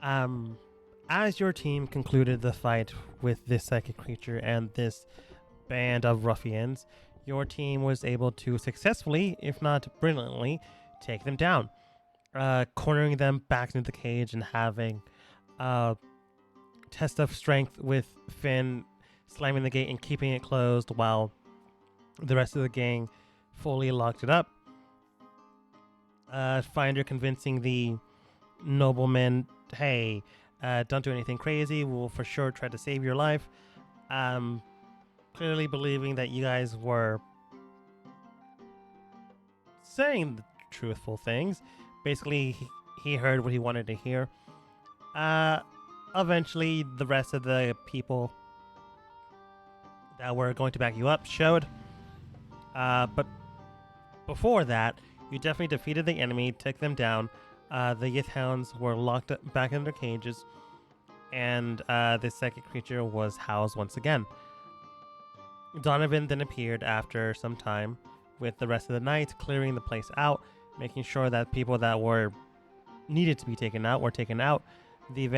Um, as your team concluded the fight with this psychic creature and this band of ruffians, your team was able to successfully, if not brilliantly, take them down, cornering them back into the cage and having a test of strength with Finn slamming the gate and keeping it closed while the rest of the gang fully locked it up. Finder convincing the noblemen, hey, don't do anything crazy. We'll for sure try to save your life. Clearly believing that you guys were saying the truthful things. Basically, he heard what he wanted to hear. Eventually, the rest of the people that were going to back you up showed. But before that, you definitely defeated the enemy, took them down. The Yith Hounds were locked back in their cages, and this psychic creature was housed once again. Donovan then appeared after some time with the rest of the night, clearing the place out, making sure that people that were needed to be taken out were taken out. The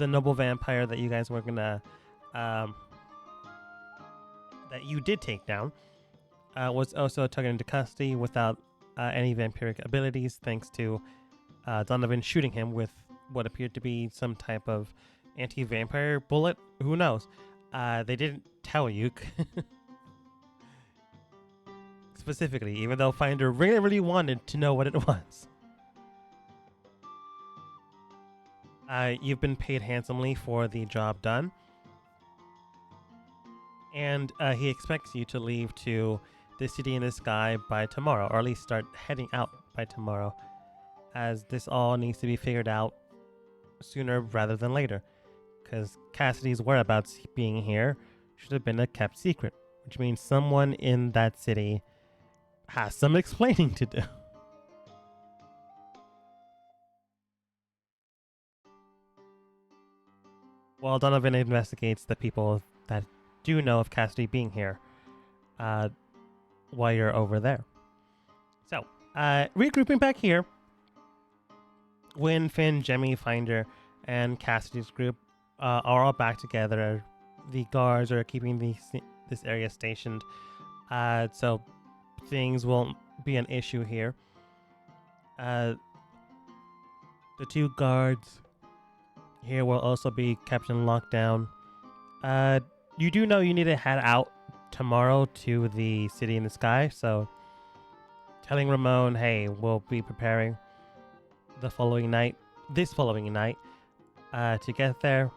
noble vampire that you guys were gonna, that you did take down, was also taken into custody without any vampiric abilities, thanks to Donovan shooting him with what appeared to be some type of anti-vampire bullet. Who knows? They didn't tell you specifically, even though Finder really, really wanted to know what it was. You've been paid handsomely for the job done, and he expects you to leave to the city in the sky by tomorrow, or at least start heading out by tomorrow, as this all needs to be figured out sooner rather than later, because Cassidy's whereabouts being here should have been a kept secret, which means someone in that city has some explaining to do. While Donovan investigates the people that do know of Cassidy being here, while you're over there. So, regrouping back here, when Finn, Jemmy, Finder, and Cassidy's group are all back together, the guards are keeping this area stationed, so things won't be an issue here. The two guards here will also be kept in lockdown. You do know you need to head out tomorrow to the city in the sky, so telling Ramon, hey, we'll be preparing this following night, to get there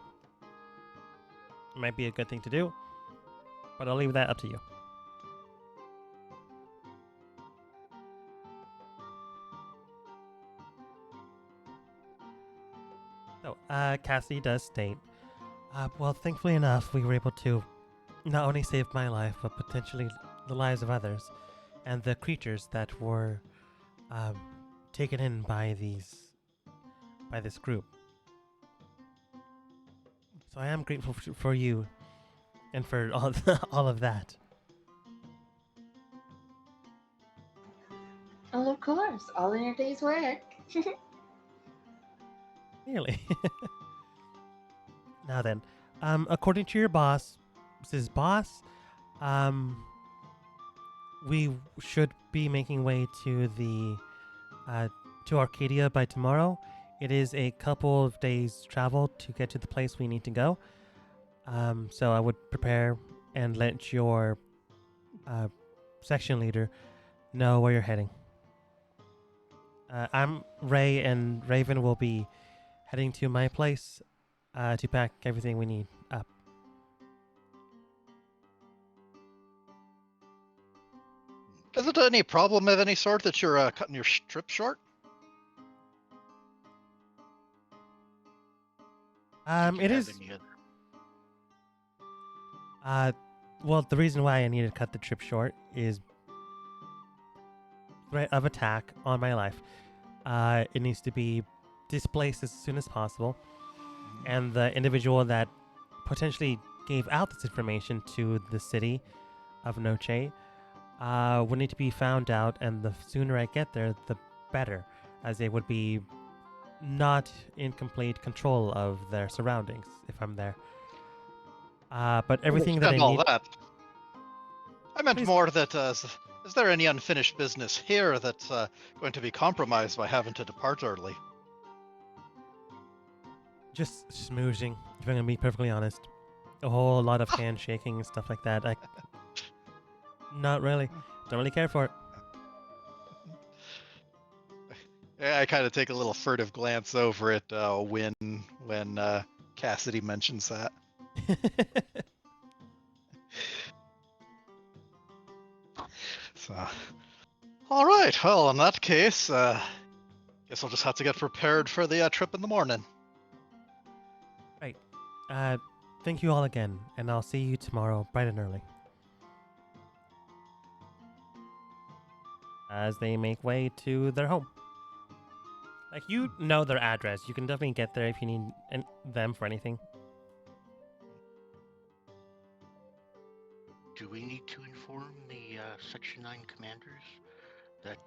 might be a good thing to do, but I'll leave that up to you. So, Cassie does state, well, thankfully enough, we were able to not only save my life, but potentially the lives of others, and the creatures that were taken in by this group. So I am grateful for you, and for all of that. Oh, of course, all in your day's work. Nearly. Now then, according to your boss, Mrs. Boss, we should be making way to to Arcadia by tomorrow. It is a couple of days travel to get to the place we need to go. So I would prepare and let your section leader know where you're heading. I'm Ray, and Raven will be heading to my place to pack everything we need up. Is it any problem of any sort that you're cutting your trip short? It is. Well, the reason why I needed to cut the trip short is threat of attack on my life. It needs to be displaced as soon as possible, and the individual that potentially gave out this information to the city of Noche would need to be found out, and the sooner I get there, the better, as they would be not in complete control of their surroundings if I'm there. But everything that I Understand all need. that. I meant Please. more that is there any unfinished business here that's going to be compromised by having to depart early? Just smoozing, if I'm gonna be perfectly honest. A whole lot of handshaking and stuff like that. Not really. Don't really care for Yeah, I kind of take a little furtive glance over at when Cassidy mentions that. it. So, all right. Well, in that case, guess I'll just have to get prepared for the trip in the morning. Right. Thank you all again, and I'll see you tomorrow bright and early. As they make way to their home. Like, you know their address. You can definitely get there if you need them for anything. Do we need to inform the Section 9 commanders that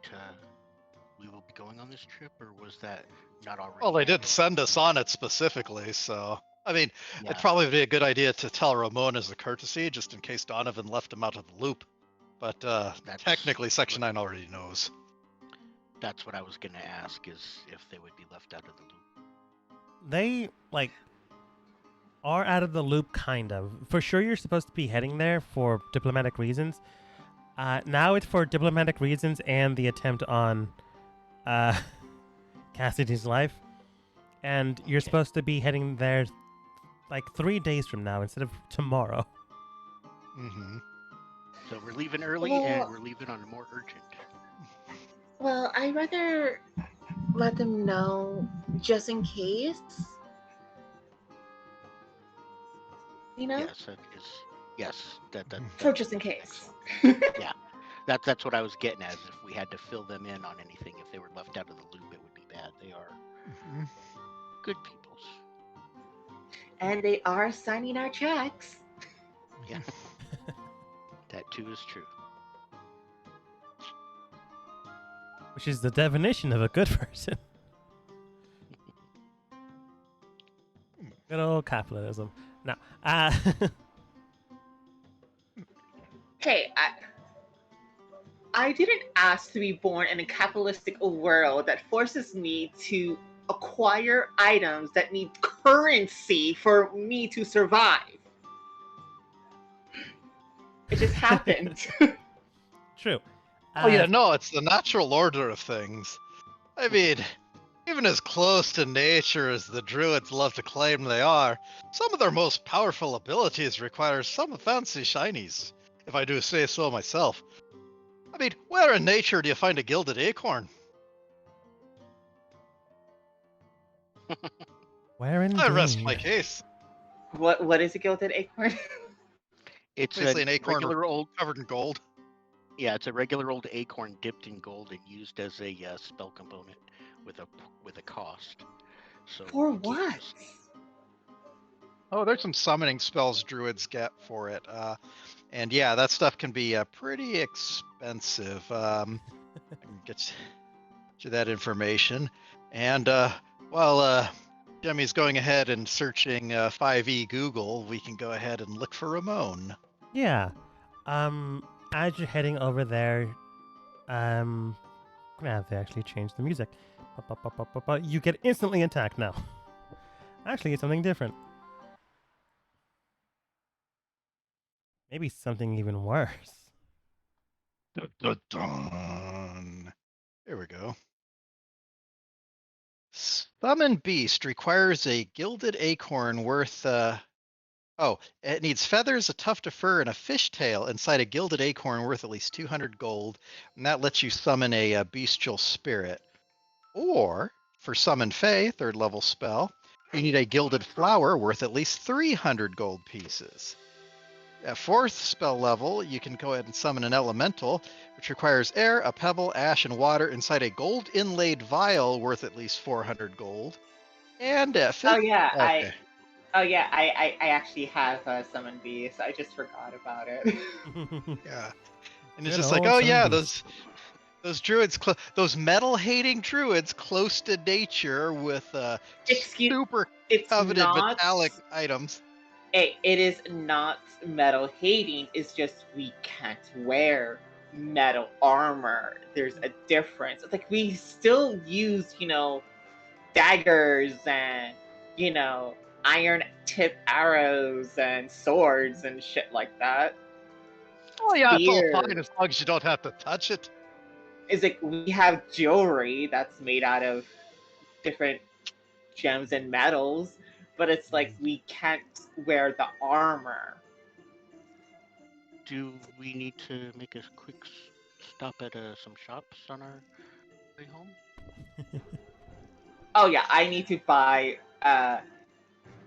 we will be going on this trip, or was that not already? Well, they did handled? send us on it specifically, so I mean, Yeah, it'd probably be a good idea to tell Ramon as a courtesy, just in case Donovan left him out of the loop. But technically, Section 9 already knows. that's what I was going to ask, is if they would be left out of the loop. They, like, are out of the loop, kind of. For sure, you're supposed to be heading there for diplomatic reasons. Now it's for diplomatic reasons and the attempt on Cassidy's life. And you're Okay. supposed to be heading there like 3 days from now instead of tomorrow. Mm-hmm. So we're leaving early, Well- and we're leaving on a more urgent. Well, I'd rather let them know just in case. You know? Yes, that is. Yes, So just in case. That's what I was getting at. Is if we had to fill them in on anything, if they were left out of the loop, it would be bad. They are Mm-hmm. good peoples. And they are signing our checks. Yeah, that too is true. Which is the definition of a good person. Good old capitalism. No. Hey, I didn't ask to be born in a capitalistic world that forces me to acquire items that need currency for me to survive. It just happened. True. Oh yeah, no, it's the natural order of things. I mean, even as close to nature as the druids love to claim they are, some of their most powerful abilities require some fancy shinies, if I do say so myself. I mean, where in nature do you find a gilded acorn? Where indeed? I rest my case. What is a gilded acorn? It's Basically a an acorn regular old. covered in gold. Yeah, it's a regular old acorn dipped in gold and used as a spell component with a cost. So For you can't what? just- Oh, there's some summoning spells druids get for it. And yeah, that stuff can be pretty expensive. I can get you that information. And while Demi's going ahead and searching 5e Google, we can go ahead and look for Ramon. Yeah. As you're heading over there, yeah, they actually changed the music. You get instantly attacked now. Actually, it's something different. Maybe something even worse. Dun, dun, dun. There we go. Summon Beast requires a gilded acorn worth it needs feathers, a tuft of fur, and a fishtail inside a gilded acorn worth at least 200 gold, and that lets you summon a bestial spirit. Or, for Summon Fae, 3rd level spell, you need a gilded flower worth at least 300 gold pieces. At 4th spell level, you can go ahead and summon an elemental, which requires air, a pebble, ash, and water inside a gold inlaid vial worth at least 400 gold. And at 5th... Oh yeah, okay. I actually have Summon Beast. I just forgot about it. Yeah. And it's Good just like, old oh Summon yeah, Beast. Those druids, those metal-hating druids, close to nature with Excuse, super it's coveted not. metallic items. It is not metal hating. It's just we can't wear metal armor. There's a difference. It's like we still use, daggers and iron tip arrows and swords and shit like that. Oh yeah, it's all fine Spears. as long as you don't have to touch it. It's like we have jewelry that's made out of different gems and metals, but it's like we can't wear the armor. Do we need to make a quick stop at some shops on our way home? Oh yeah, I need to buy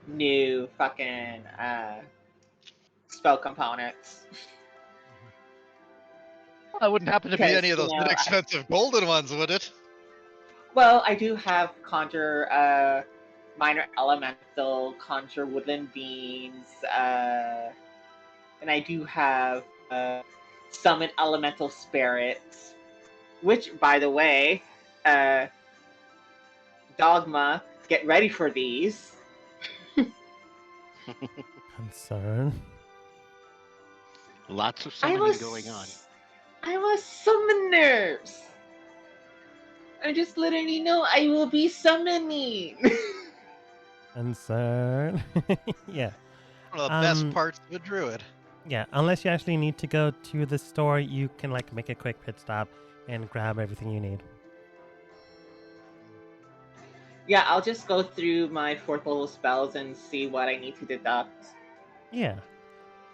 new fucking spell components. Well, that wouldn't happen to be Because, any of those inexpensive golden ones, would it? well, I do have conjure minor elemental, conjure woodland beings, and I do have summon elemental spirits, which, by the way, Dogma, get ready for these. Concern. Lots of I'm summoning a, going on. I'm a summoner. I'm just letting you know I will be summoning. Concern. Yeah. One of the best parts of a druid. Yeah, unless you actually need to go to the store, you can like make a quick pit stop and grab everything you need. Yeah, I'll just go through my fourth level spells and see what I need to deduct. Yeah.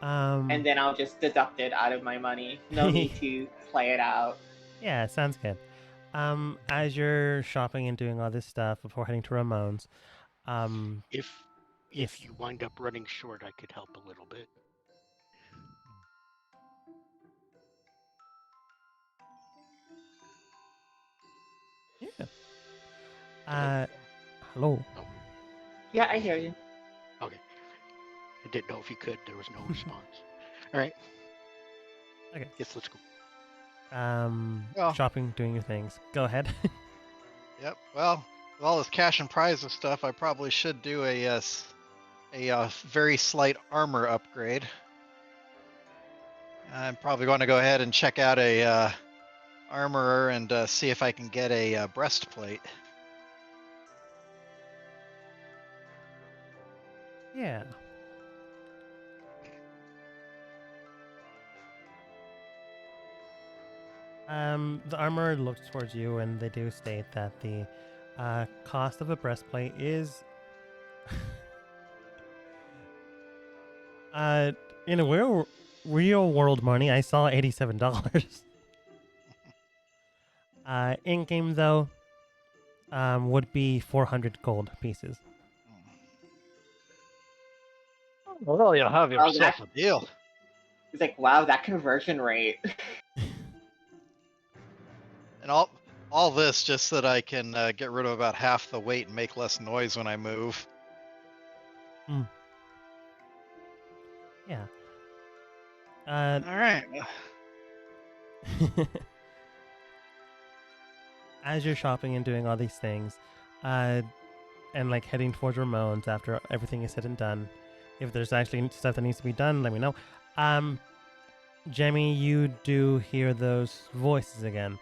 And then I'll just deduct it out of my money. No need to play it out. Yeah, sounds good. As you're shopping and doing all this stuff before heading to Ramon's, If yes. you wind up running short, I could help a little bit. Yeah. Hello. Oh, Yeah, I hear you. okay. I didn't know if you could. There was no response. All right. Okay. Yes, let's go. Well. Shopping, doing your things. Go ahead. Yep. Well, with all this cash and prizes stuff, I probably should do a very slight armor upgrade. I'm probably going to go ahead and check out a armorer and see if I can get a breastplate. Yeah. The armor looks towards you, and they do state that the cost of a breastplate is, in a real world money, I saw $87. In game though, would be 400 gold pieces. Well, you'll have yourself a deal. It's like, wow, that conversion rate. And all this just so that I can get rid of about half the weight and make less noise when I move. Yeah. All right. As you're shopping and doing all these things, and like heading towards Ramon's after everything is said and done, if there's actually stuff that needs to be done, let me know. Jemmy, you do hear those voices again.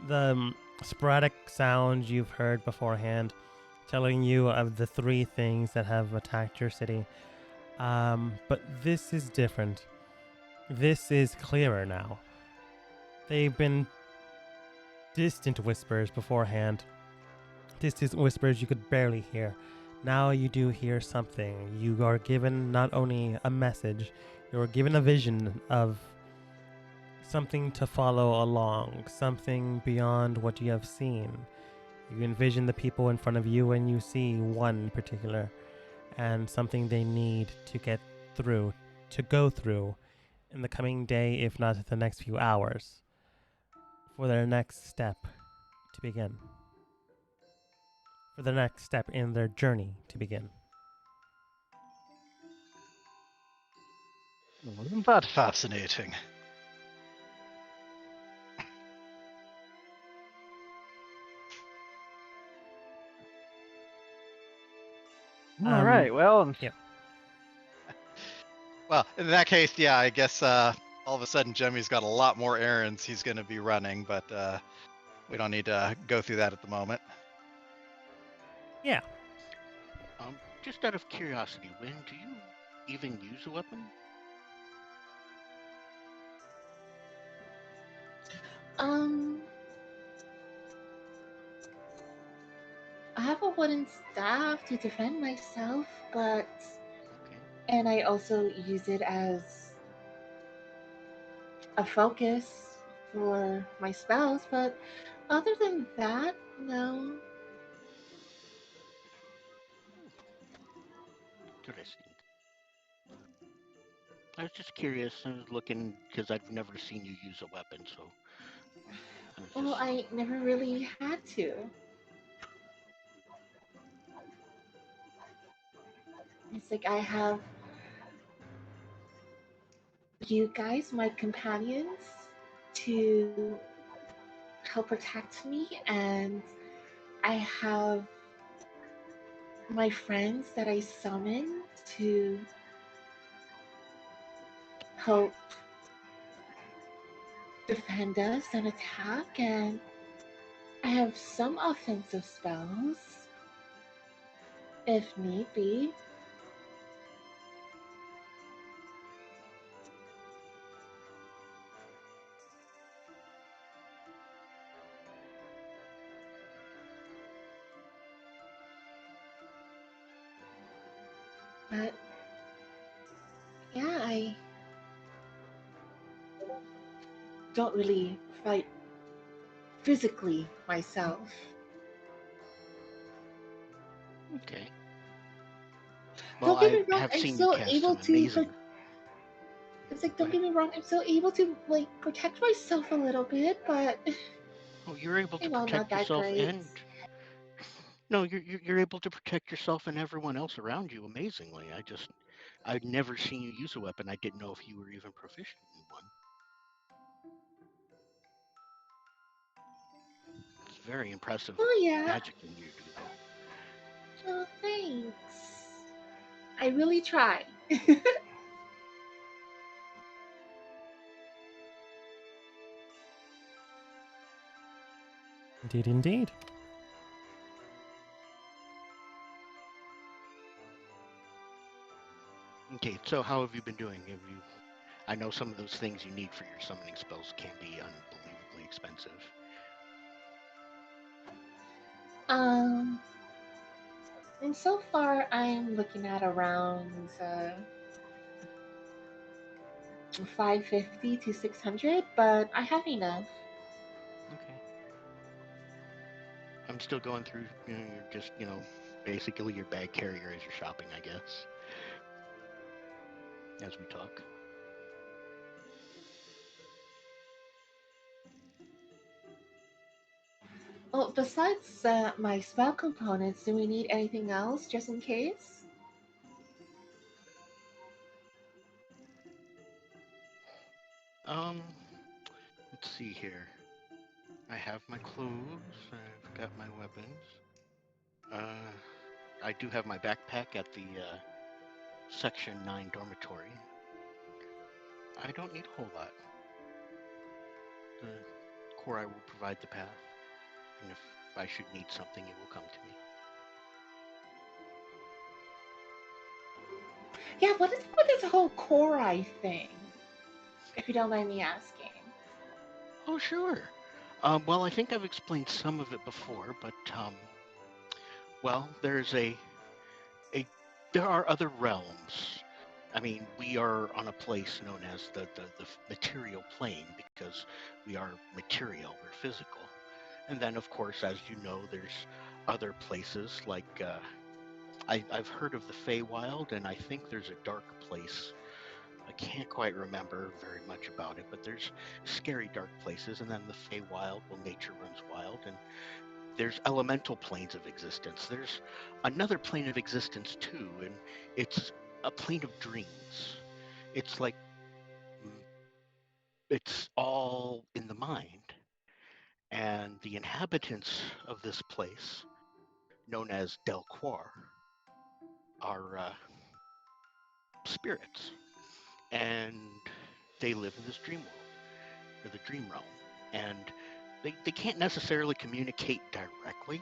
The sporadic sounds you've heard beforehand telling you of the 3 things that have attacked your city. But this is different. This is clearer now. They've been distant whispers beforehand. Distant whispers you could barely hear. Now you do hear something. You are given not only a message, you are given a vision of something to follow along, something beyond what you have seen. You envision the people in front of you and you see one in particular, and something they need to get through, to go through in the coming day, if not the next few hours, for their next step to begin. For the next step in their journey to begin. Isn't that fascinating? All right. Well, yeah. Well, in that case, yeah, I guess all of a sudden Jemmy's got a lot more errands he's going to be running, but we don't need to go through that at the moment. Yeah. Just out of curiosity, when do you even use a weapon? Um, I have a wooden staff to defend myself, but Okay. and I also use it as a focus for my spells, but other than that, no. Interesting. I was just curious. I was looking because I've never seen you use a weapon, so I was Well, just. I never really had to. It's like I have you guys, my companions, to help protect me, and I have my friends that I summon to help defend us and attack, and I have some offensive spells if need be. But yeah, I don't really fight physically myself. Okay. Well, Don't get I me wrong, have I'm seen you still cast able some to. amazing. It's like, Go don't ahead. get me wrong, I'm still able to like protect myself a little bit, but Oh, you're able to not protect that yourself, great. and no, you're able to protect yourself and everyone else around you amazingly. I'd never seen you use a weapon. I didn't know if you were even proficient in one. It's very impressive Oh yeah. magic you do, though. Oh, thanks. I really try. Indeed, indeed. Okay, so how have you been doing? Have you? I know some of those things you need for your summoning spells can be unbelievably expensive. um, and so far I'm looking at around 550 to 600, but I have enough. Okay. I'm still going through. You're just basically your bag carrier as you're shopping, I guess, as we talk. Oh, besides my spell components, do we need anything else just in case? Um, let's see here. I have my clothes. I've got my weapons. Uh, I do have my backpack at the Section 9 dormitory. I don't need a whole lot. The core I will provide the path, and if I should need something, it will come to me. Yeah, what is with this whole Korai thing? If you don't mind me asking. Oh, sure. Well, I think I've explained some of it before, but well, a there are other realms. I mean, we are on a place known as the material plane because we are material, we're physical. And then, of course, as you know, there's other places like I've heard of the Feywild, and I think there's a dark place. I can't quite remember very much about it, but there's scary dark places, and then the Feywild, well, nature runs wild, and there's elemental planes of existence. There's another plane of existence too, and it's a plane of dreams. It's like mm, it's all in the mind, and the inhabitants of this place, known as Delquar, are spirits, and they live in this dream world, or the dream realm, and they can't necessarily communicate directly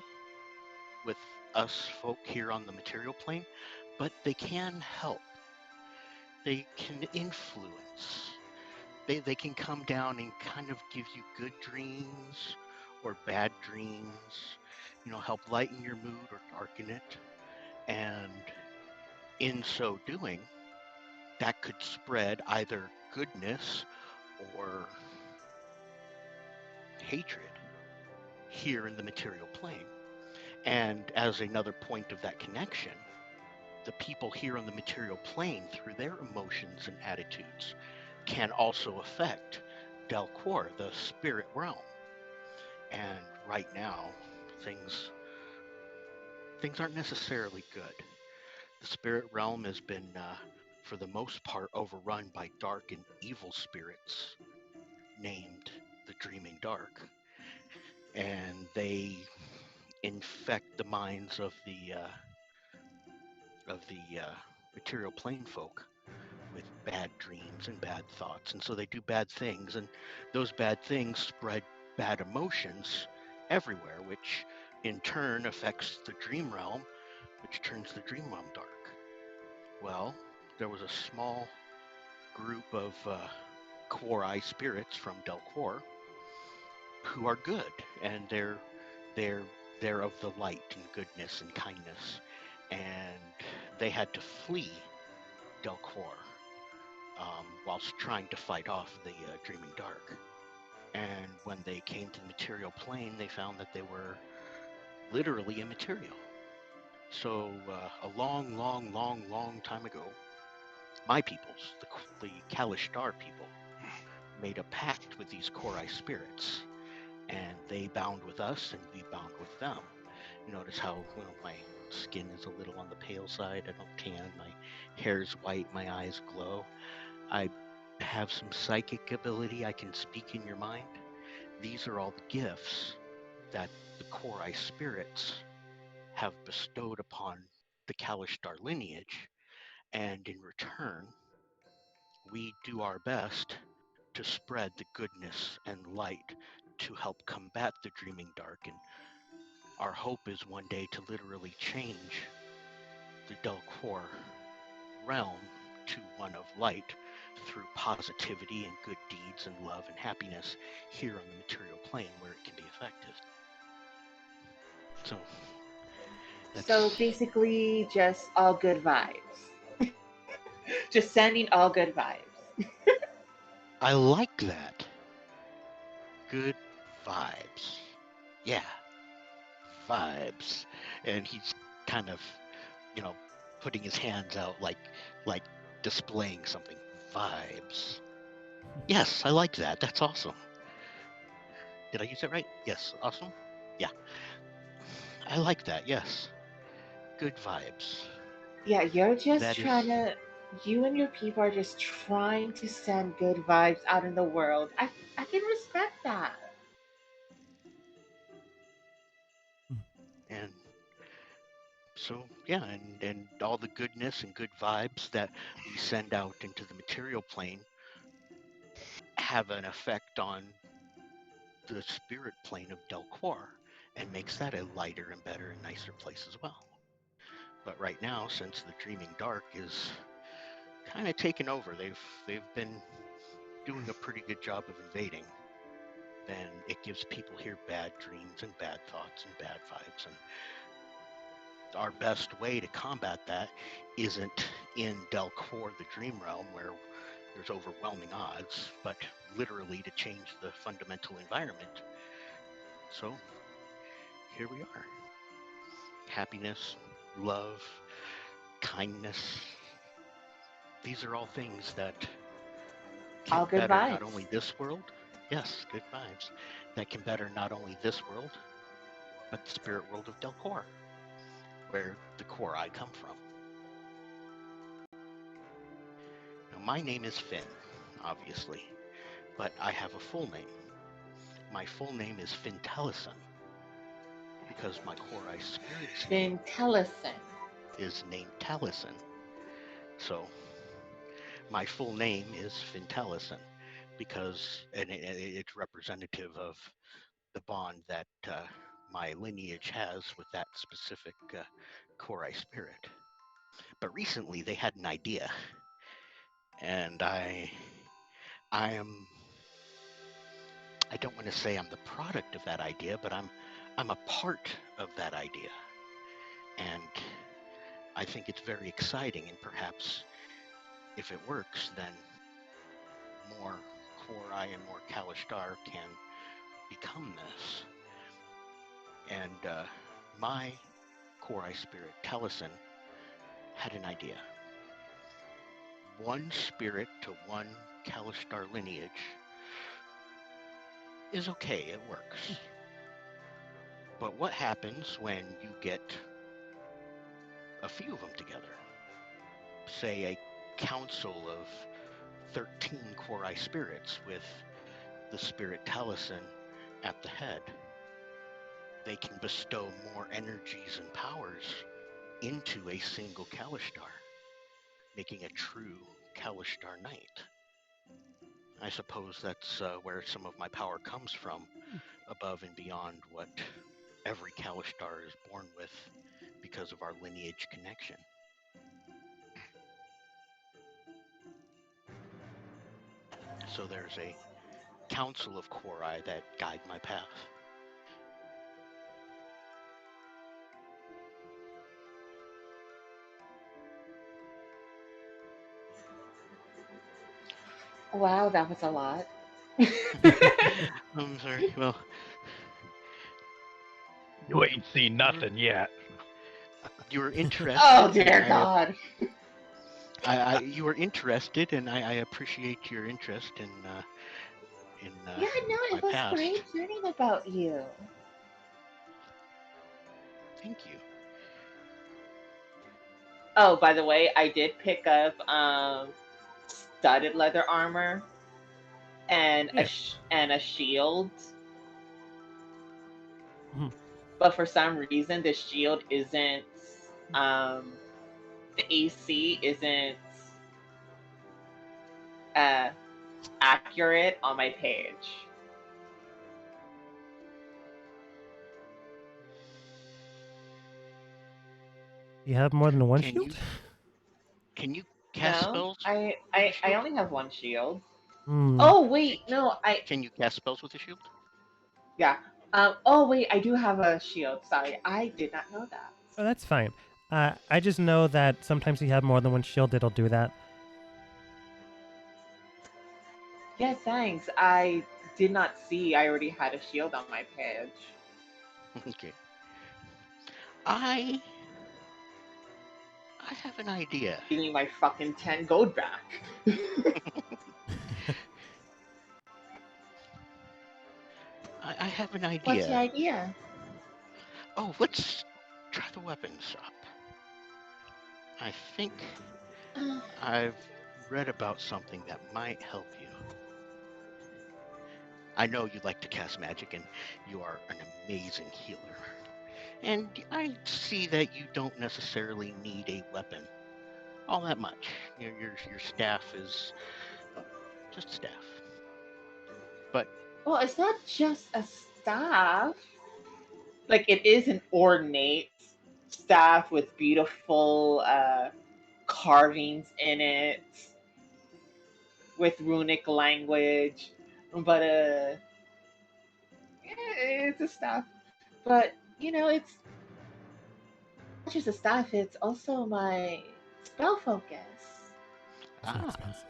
with us folk here on the material plane, but they can help. They can influence. They can come down and kind of give you good dreams or bad dreams, help lighten your mood or darken it. And in so doing, that could spread either goodness or hatred here in the material plane. And as another point of that connection, the people here on the material plane, through their emotions and attitudes, can also affect Delcor, the spirit realm. And right now, things things aren't necessarily good. The spirit realm has been, for the most part, overrun by dark and evil spirits named the Dreaming Dark, and they infect the minds of the material plane folk with bad dreams and bad thoughts. And so they do bad things, and those bad things spread bad emotions everywhere, which in turn affects the dream realm, which turns the dream realm dark. Well, there was a small group of Quori spirits from Delcor who are good, and they're they're of the light and goodness and kindness, and they had to flee Delcor whilst trying to fight off the Dreaming Dark. And when they came to the material plane, they found that they were literally immaterial. So a long, long, long, long time ago, my peoples, the Kalishtar people, made a pact with these Korai spirits, and they bound with us, and we bound with them. You notice how my skin is a little on the pale side. I don't tan. My hair's white. My eyes glow. I have some psychic ability. I can speak in your mind. These are all the gifts that the Korai spirits have bestowed upon the Kalishtar lineage, and in return, we do our best to spread the goodness and light to help combat the dreaming dark. And our hope is one day to literally change the Delcor realm to one of light through positivity and good deeds and love and happiness here on the material plane where it can be effective. So So that's basically, just all good vibes. Just sending all good vibes. I like that. Good vibes. Yeah, vibes. And he's kind of, you know, putting his hands out like displaying something. Vibes. Yes, I like that. That's awesome. Did I use that right? Yes, awesome. Yeah, I like that. Yes, good vibes. Yeah, you're just That is, trying to. You and your people are just trying to send good vibes out in the world. I can respect that. and so yeah, and all the goodness and good vibes that we send out into the material plane have an effect on the spirit plane of Delquar and makes that a lighter and better and nicer place as well. But right now, since the Dreaming Dark is kind of taken over, they've been doing a pretty good job of invading. Then it gives people here bad dreams and bad thoughts and bad vibes. And our best way to combat that isn't in Delcor, the Dream Realm, where there's overwhelming odds, but literally to change the fundamental environment. So here we are. Happiness, love, kindness. These are all things that All can good better not vibes. only this world, yes, good vibes, that can better not only this world, but the spirit world of Delcor, where the core I come from. Now, my name is Finn, obviously, but I have a full name. My full name is Finn Tellison because my core I spirit steed. Then Tellison. is named Taliesin. So my full name is Finn Taliesin because it's representative of the bond that my lineage has with that specific Korai spirit. But recently they had an idea, and I am I don't want to say I'm the product of that idea, but I'm a part of that idea. And I think it's very exciting, and perhaps if it works, then more Korai and more Kalishtar can become this. And my Korai spirit, Taliesin, had an idea. One spirit to one Kalishtar lineage is okay, it works. But what happens when you get a few of them together? Say a council of 13 Korai spirits with the spirit Taliesin at the head. They can bestow more energies and powers into a single Kalishtar, making a true Kalishtar knight. I suppose that's where some of my power comes from, above and beyond what every Kalishtar is born with because of our lineage connection. So there's a council of Korai that guide my path. Wow, that was a lot. I'm sorry. Well, You ain't seen nothing yet. you were interested. Oh dear and God. you were interested, and I appreciate your interest in Yeah, no, my it was past. great learning about you. Thank you. Oh, by the way, I did pick up studded leather armor and Yeah. and a shield. Mhm. But for some reason the shield isn't the AC isn't uh accurate on my page. You have more than one Can shield? can you cast No, spells I with a I, I shield? only have one shield. Hmm. Oh wait, no, Can you cast spells with a shield? yeah. Oh wait, I do have a shield. Sorry, I did not know that. Oh, that's fine. I just know that sometimes you have more than one shield, it'll do that. Yeah, thanks. I did not see I already had a shield on my page. Okay. I I have an idea. Give me my fucking 10 gold back. I have an What's your idea. idea? Oh, let's try the weapon shop. I think I've read about something that might help you. I know you like to cast magic, and you are an amazing healer. And I see that you don't necessarily need a weapon all that much. Your staff is just staff. But Well, it's not just a staff. Like, it is an ornate staff with beautiful carvings in it, with runic language. But, yeah, it's a staff. But, it's not just a staff, it's also my spell focus. So ah, expensive.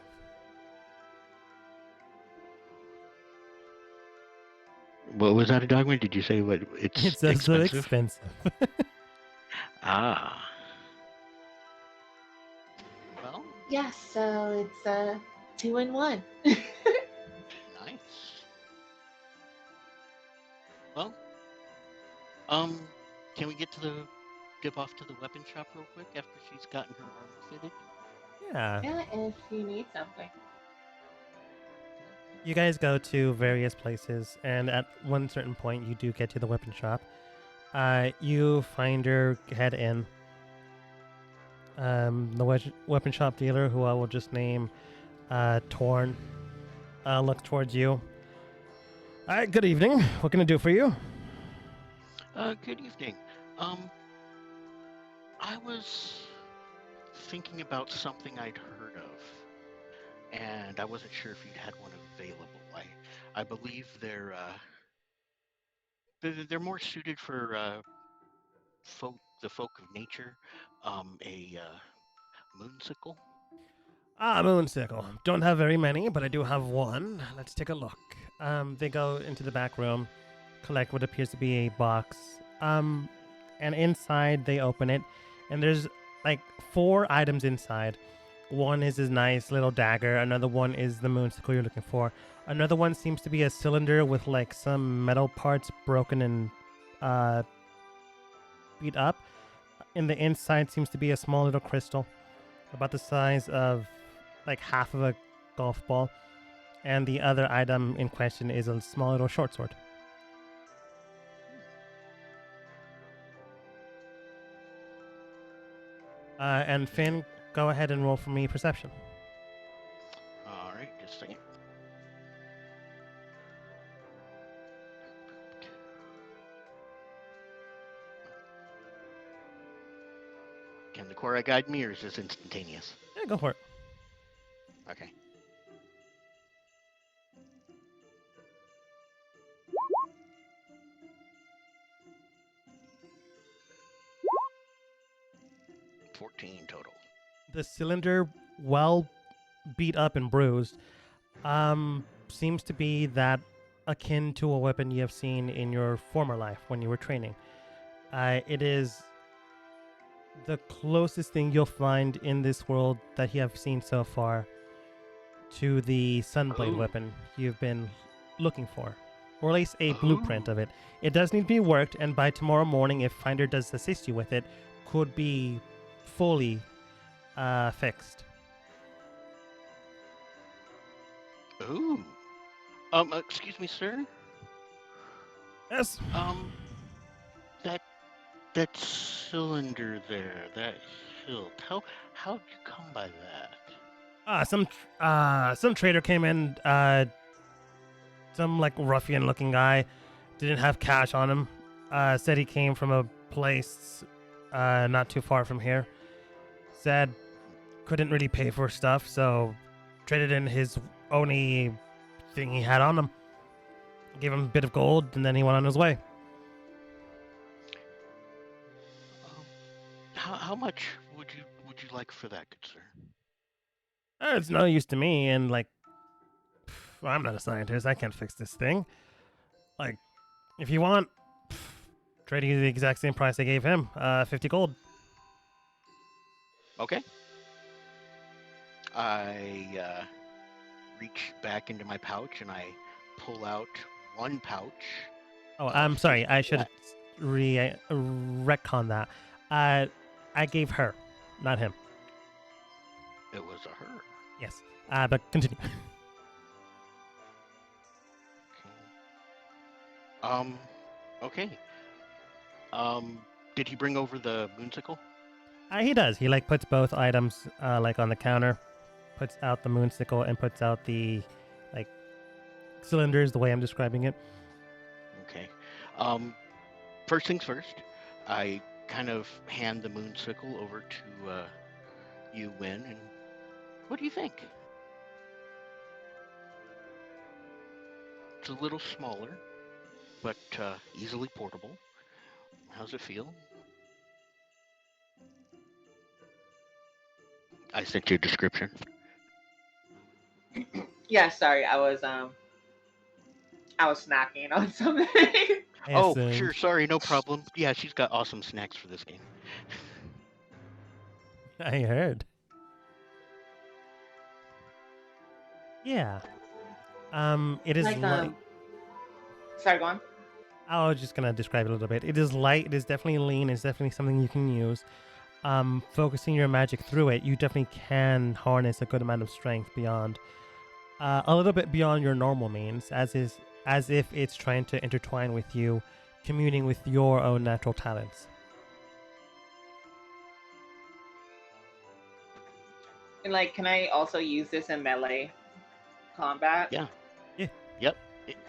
what was that a dogma? Did you say what it's It's so expensive? expensive. Ah, well, Yes, so it's a 2 in 1. nice. Well, um, can we dip off to the weapon shop real quick after she's gotten her armor fitted? Yeah. Yeah, if you need something. You guys go to various places, and at one certain point, you do get to the weapon shop. You find her head in. The weapon shop dealer, who I will just name Torn, looks towards you. All right, good evening. What can I do for you? Good evening. I was thinking about something I'd heard of, and I wasn't sure if you'd had one available. I believe they're more suited for the folk of nature. A moonsicle. Moonsicle. Don't have very many, but I do have one. Let's take a look. They go into the back room, collect what appears to be a box. And inside they open it, and there's like 4 items inside. One is this nice little dagger. Another one is the moonsicle you're looking for. Another one seems to be a cylinder with like some metal parts broken and beat up. In the inside seems to be a small little crystal, about the size of like half of a golf ball. And the other item in question is a small little short sword. And Finn, go ahead and roll for me perception. All right, just a second. Can the Quora guide me, or is this instantaneous? Yeah, go for it. Okay. $14 total. The cylinder, well beat up and bruised, seems to be that akin to a weapon you have seen in your former life when you were training. It is the closest thing you'll find in this world that you have seen so far to the Sunblade Oh. weapon you've been looking for, or at least a blueprint Oh. of it. It does need to be worked, and by tomorrow morning, if Finder does assist you with it, could be fully fixed. Ooh. Excuse me, sir. Yes. That cylinder there, that hilt. How'd you come by that? Some trader came in. Some like ruffian-looking guy, didn't have cash on him. Said he came from a place not too far from here. Said couldn't really pay for stuff, so traded in his only thing he had on him. Gave him a bit of gold, and then he went on his way. How much would you like for that, good sir? It's no use to me, and like, I'm not a scientist. I can't fix this thing. Like, if you want, trade you the exact same price I gave him, 50 gold. Okay. I reach back into my pouch and I pull out one pouch. Oh, I'm sorry. I should retcon that. I gave her, not him. It was a her. Yes. But continue. Okay. Did he bring over the moonsicle? He does. He like puts both items like on the counter, puts out the moonsicle and puts out the like cylinders the way I'm describing it. Okay. First things first, I kind of hand the moonsicle over to you, Win, and what do you think? It's a little smaller, but easily portable. How's it feel? I sent you a description. Yeah, sorry, I was snacking on something. Oh, Assumed. sure, sorry, no problem. Yeah, she's got awesome snacks for this game. I heard. Yeah. It is Like, light. Sorry, go on. I was just gonna describe it a little bit. It is light. It is definitely lean. It's definitely something you can use. Focusing your magic through it, you definitely can harness a good amount of strength beyond, a little bit beyond your normal means, as if it's trying to intertwine with you, communing with your own natural talents. And like, can I also use this in melee combat? Yeah. Yeah. Yep.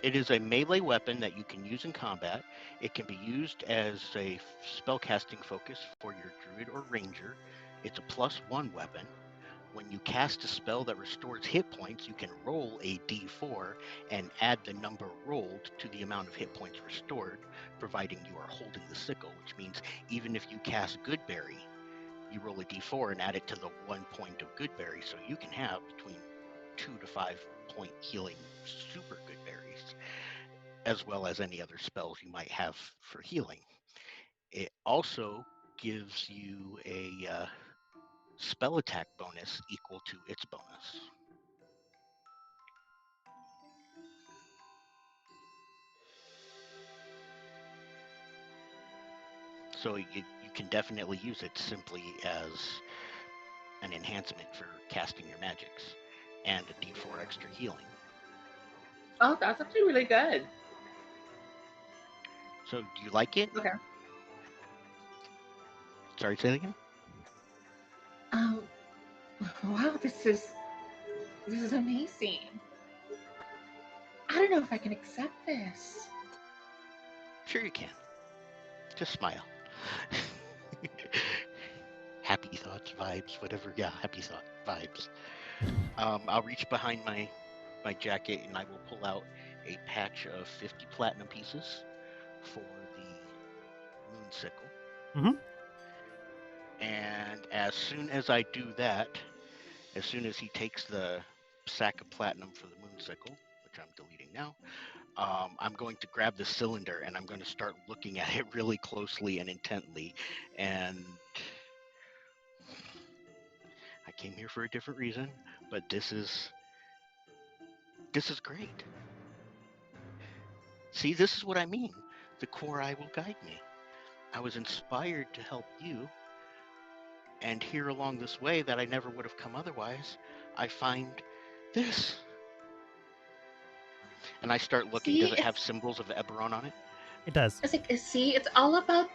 It is a melee weapon that you can use in combat. It can be used as a spellcasting focus for your druid or ranger. It's a +1 weapon. When you cast a spell that restores hit points, you can roll a d4 and add the number rolled to the amount of hit points restored, providing you are holding the sickle, which means even if you cast Goodberry, you roll a d4 and add it to the 1 point of Goodberry, so you can have between 2 to 5 point healing super good berries, as well as any other spells you might have for healing. It also gives you a spell attack bonus equal to its bonus. So you can definitely use it simply as an enhancement for casting your magics and a d4 extra healing. Oh, that's actually really good. So do you like it? Okay. Sorry, say that again? Um, wow, this is amazing. I don't know if I can accept this. Sure you can. Just smile. Happy thoughts, vibes, whatever. Yeah, happy thought, vibes. I'll reach behind my jacket and I will pull out a patch of 50 platinum pieces for the moon sickle. Mhm. And as soon as I do that, as soon as he takes the sack of platinum for the moon sickle, which I'm deleting now, I'm going to grab the cylinder and I'm going to start looking at it really closely and intently. And I came here for a different reason, but this is great. See, this is what I mean. The core eye will guide me. I was inspired to help you, and here along this way that I never would have come otherwise, I find this. And I start looking. See, Does it have symbols of Eberron on it? It does. it's like, see, it's all about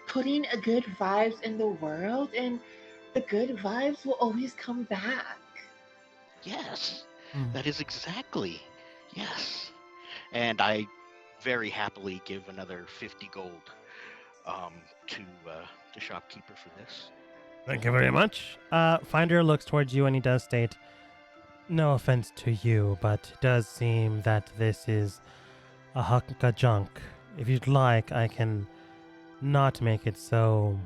putting a good vibes in the world, and the good vibes will always come back. Yes, Mm. that is exactly. Yes. And I very happily give another 50 gold to the shopkeeper for this. Thank you very much. Finder looks towards you and he does state, no offense to you, but it does seem that this is a hunk of junk. If you'd like, I can not make it so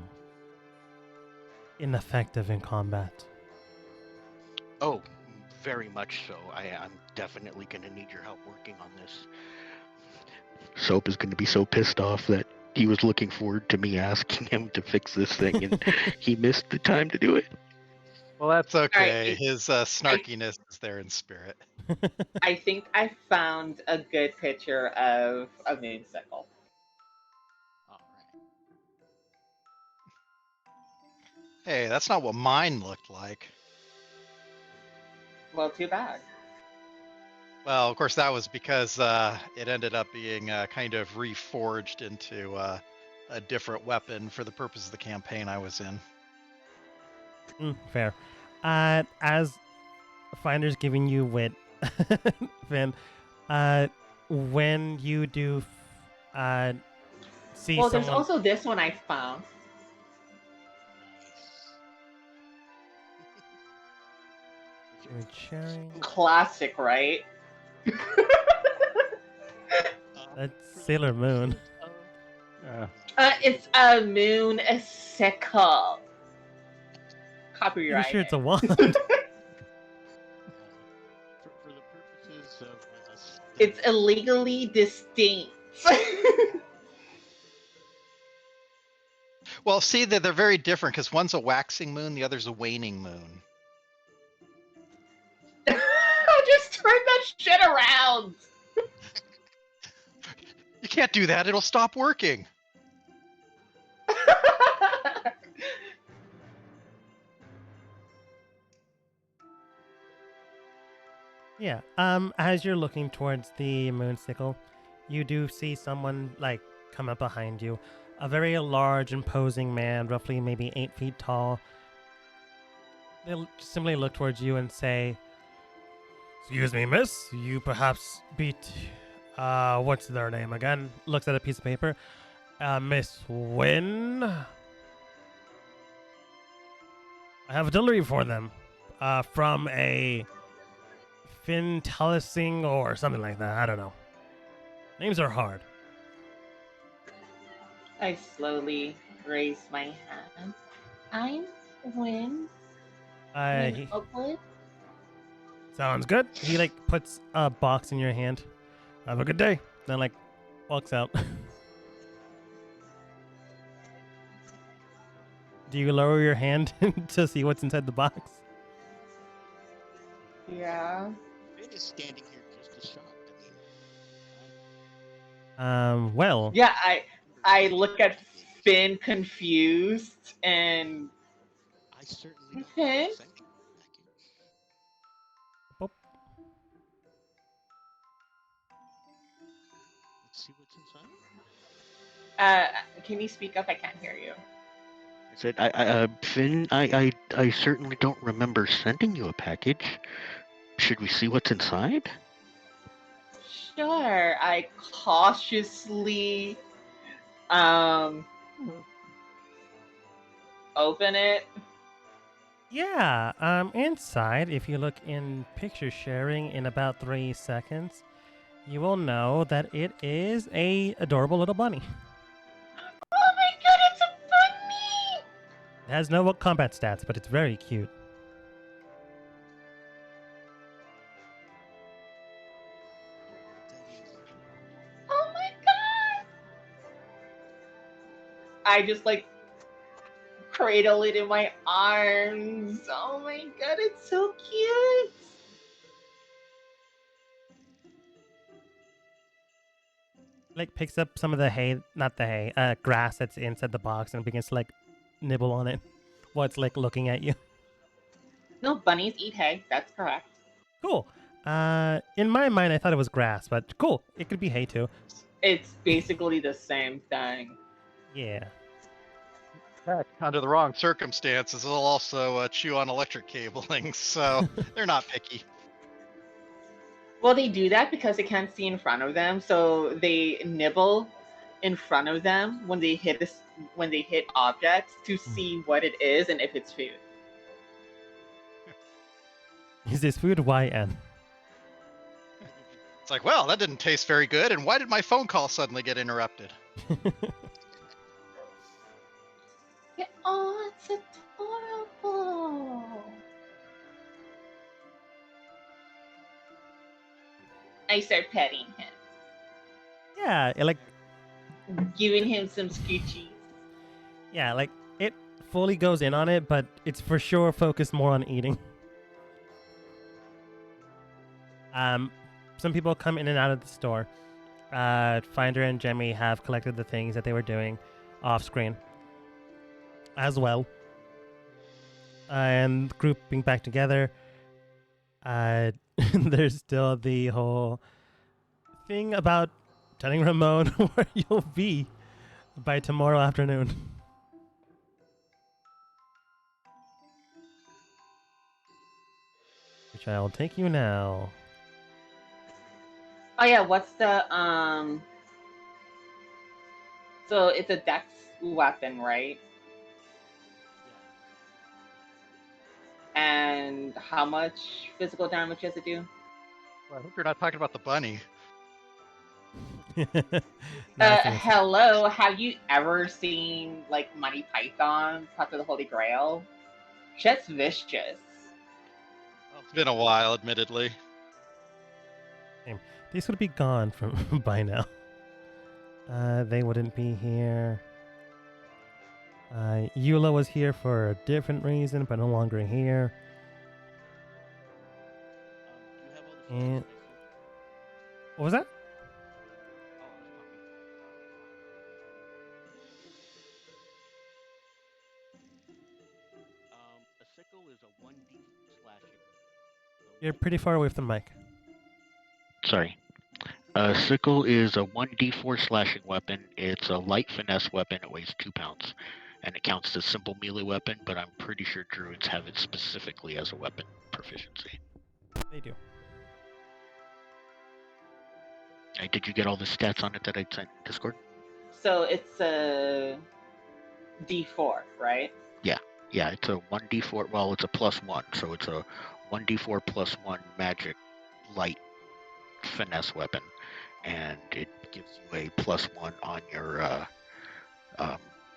ineffective in combat. Oh, very much so. I'm definitely going to need your help working on this. Soap is going to be so pissed off that he was looking forward to me asking him to fix this thing, and he missed the time to do it. Well, that's okay. Alright, His snarkiness is there in spirit. I think I found a good picture of a moonsicle. All right. Hey, that's not what mine looked like. Well, too bad. Well, of course, that was because it ended up being kind of reforged into a different weapon for the purpose of the campaign I was in. Fair. As Finder's giving you wit, Finn, when you do see Well, there's someone... also this one I found. You're sharing... Classic, right? That's Sailor Moon. It's a moon sickle. Are you Copyright. sure it's a wand? For the purposes of this, It's illegally distinct. Well, see, they're very different because one's a waxing moon, the other's a waning moon. Just turn that shit around. You can't do that; it'll stop working. Yeah. As you're looking towards the moonsicle, you do see someone like come up behind you. A very large, imposing man, roughly maybe 8 feet tall. They'll simply look towards you and say, "Excuse me, miss. You perhaps beat. What's their name again?" Looks at a piece of paper. Miss Wynn. I have a delivery for them. From a Fintellising or something like that. I don't know. Names are hard. I slowly raise my hand. I'm Win. Win He Oakwood. sounds good. He like puts a box in your hand. Have a good day. Then like walks out. Do you lower your hand to see what's inside the box? Yeah. Finn is standing here just as shocked. Well, Yeah, I look at Finn confused and I certainly Okay. don't send you a package. Boop. Let's see what's inside. can you speak up? I can't hear you. I said, Finn, I certainly don't remember sending you a package. Should we see what's inside? Sure. I cautiously open it. yeah. Inside, if you look in picture sharing in about 3 seconds, you will know that it is a adorable little bunny. Oh my god, it's a bunny! It has no combat stats, but it's very cute. Oh my god! I just like cradle it in my arms. Oh my god, it's so cute! Like picks up some of the hay, not the hay, grass that's inside the box and begins to like nibble on it while it's like looking at you. No, bunnies eat hay. That's correct. Cool. In my mind, I thought it was grass, but cool. It could be hay too. It's basically the same thing. Yeah. Heck, under the wrong circumstances, they'll also chew on electric cabling, so they're not picky. Well, they do that because they can't see in front of them, so they nibble in front of them when they hit objects to see what it is and if it's food. Is this food? YN? It's like, well, that didn't taste very good, and why did my phone call suddenly get interrupted? Oh, it's adorable. I start petting him, Yeah, it like giving him some scoochies. yeah, like it fully goes in on it, but it's for sure focused more on eating. Some people come in and out of the store. Finder and Jemmy have collected the things that they were doing off screen as well. And grouping back together, there's still the whole thing about telling Ramon where you'll be by tomorrow afternoon. Which I'll take you now. Oh yeah, what's the So it's a dex weapon, right? And how much physical damage does it do? Well, I hope you're not talking about the bunny. Hello, have you ever seen like Monty Python, Path of the Holy Grail? Shit's vicious. It's been a while, admittedly. These would be gone from by now. They wouldn't be here. Eula was here for a different reason, but no longer here. And what was that? A sickle is a 1d slashing. You're pretty far away from the mic. Sorry. A sickle is a 1d4 slashing weapon. It's a light finesse weapon. It weighs 2 pounds. and it counts as simple melee weapon, but I'm pretty sure druids have it specifically as a weapon proficiency. They do. Did you get all the stats on it that I sent in Discord? So it's a D4, right? Yeah, it's a 1d4. Well, it's a +1, so it's a 1d4 +1 magic light finesse weapon, and it gives you a +1 on your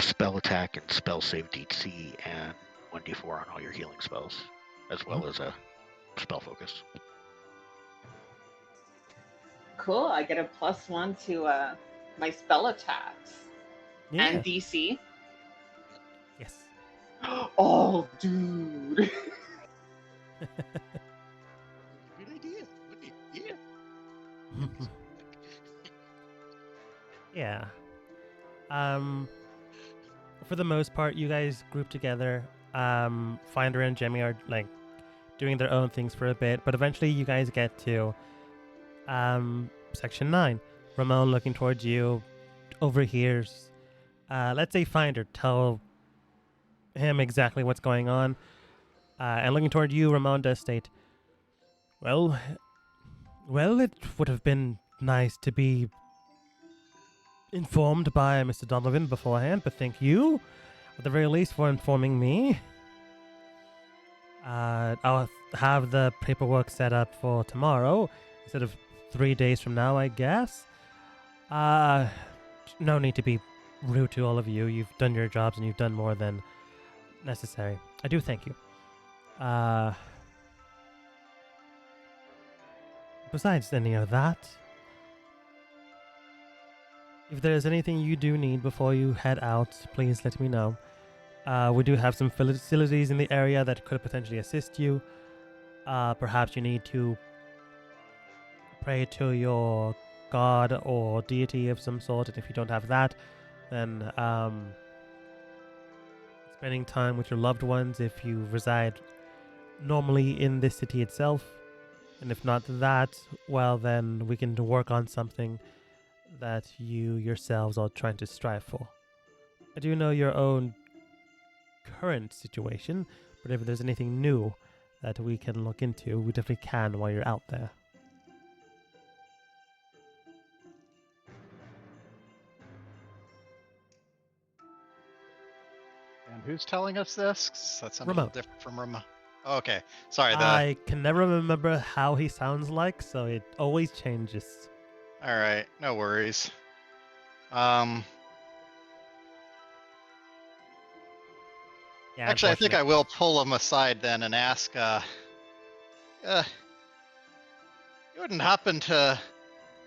spell attack and spell save DC, and 1d4 on all your healing spells, as well as a spell focus. Cool. I get a +1 to my spell attacks Yeah. and DC. Yes. Oh, dude. Good idea. Yeah. For the most part, you guys group together. Finder and Jemmy are like doing their own things for a bit, but eventually you guys get to section 9. Ramon looking towards you, overhears. Let's say Finder tell him exactly what's going on. And looking toward you, Ramon does state, well, it would have been nice to be informed by Mr. Donovan beforehand, but thank you, at the very least, for informing me. I'll have the paperwork set up for tomorrow, instead of 3 days from now, I guess. No need to be rude to all of you. You've done your jobs and you've done more than necessary. I do thank you. Besides any of that, if there's anything you do need before you head out, please let me know. We do have some facilities in the area that could potentially assist you. Perhaps you need to pray to your god or deity of some sort, and if you don't have that, then spending time with your loved ones if you reside normally in this city itself. And if not that, well, then we can work on something that you yourselves are trying to strive for. I do know your own current situation, but if there's anything new that we can look into, we definitely can while you're out there. And who's telling us this? 'Cause that sounded a Ramon. little different from Ramon. Oh, okay. Sorry. I can never remember how he sounds like, so it always changes. All right. No worries. Yeah, Actually, I think unfortunately. I will pull him aside then and ask, you wouldn't happen to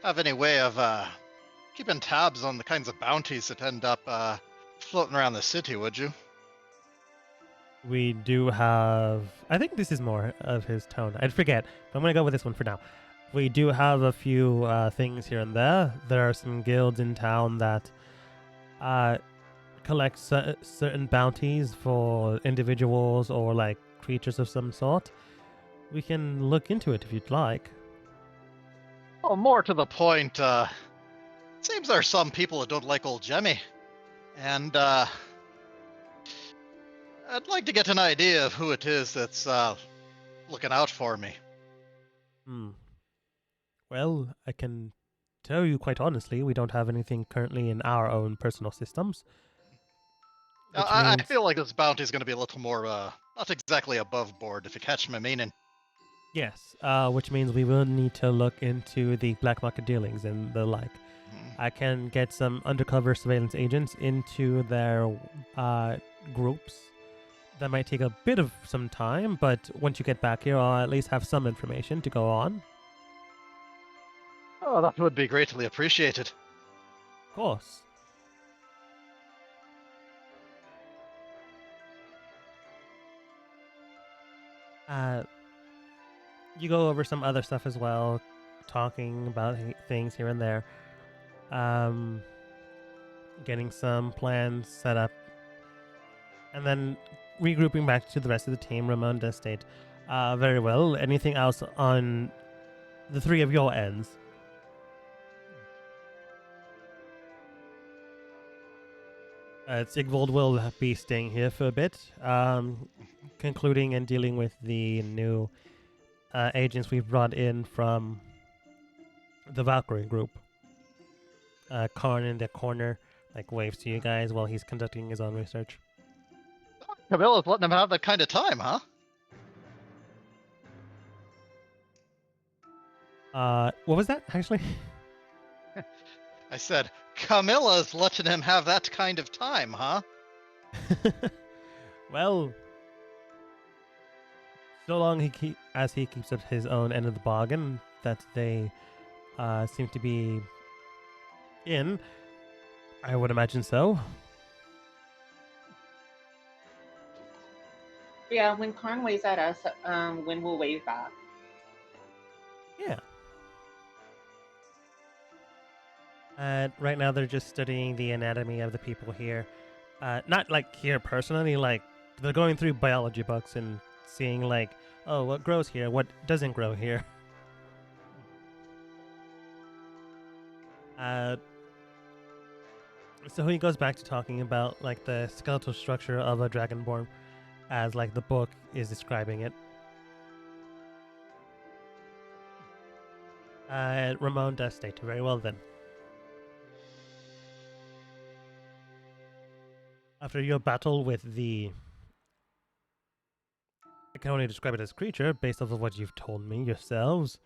have any way of keeping tabs on the kinds of bounties that end up floating around the city, would you? We do have. I think this is more of his tone. I'd forget, but I'm going to go with this one for now. We do have a few things here and there. There are some guilds in town that collect certain bounties for individuals or like creatures of some sort. We can look into it if you'd like. Oh, more to the point, it seems there are some people that don't like old Jemmy. And I'd like to get an idea of who it is that's looking out for me. Well, I can tell you quite honestly, we don't have anything currently in our own personal systems. I feel like this bounty is going to be a little more, not exactly above board, if you catch my meaning. Yes, which means we will need to look into the black market dealings and the like. I can get some undercover surveillance agents into their groups. That might take a bit of some time, but once you get back here, I'll at least have some information to go on. Oh, that would be greatly appreciated. Of course. You go over some other stuff as well, talking about things here and there. Getting some plans set up. And then regrouping back to the rest of the team, Ramon does state, very well. Anything else on the three of your ends? Sigvold will be staying here for a bit, concluding and dealing with the new agents we've brought in from the Valkyrie group. Karn in the corner, like, waves to you guys while he's conducting his own research. Camilla's letting him have that kind of time, huh? What was that, actually? I said, Camilla's letting him have that kind of time, huh? Well, so long as he keeps up his own end of the bargain that they seem to be in, I would imagine so. Yeah, when Karn waves at us, when we'll wave back. Yeah. Right now they're just studying the anatomy of the people here. Not like here personally, like they're going through biology books and seeing like, oh, what grows here, what doesn't grow here. So he goes back to talking about like the skeletal structure of a dragonborn, as like the book is describing it. Ramon does state very well then. After your battle with the, I can only describe it as creature based off of what you've told me yourselves.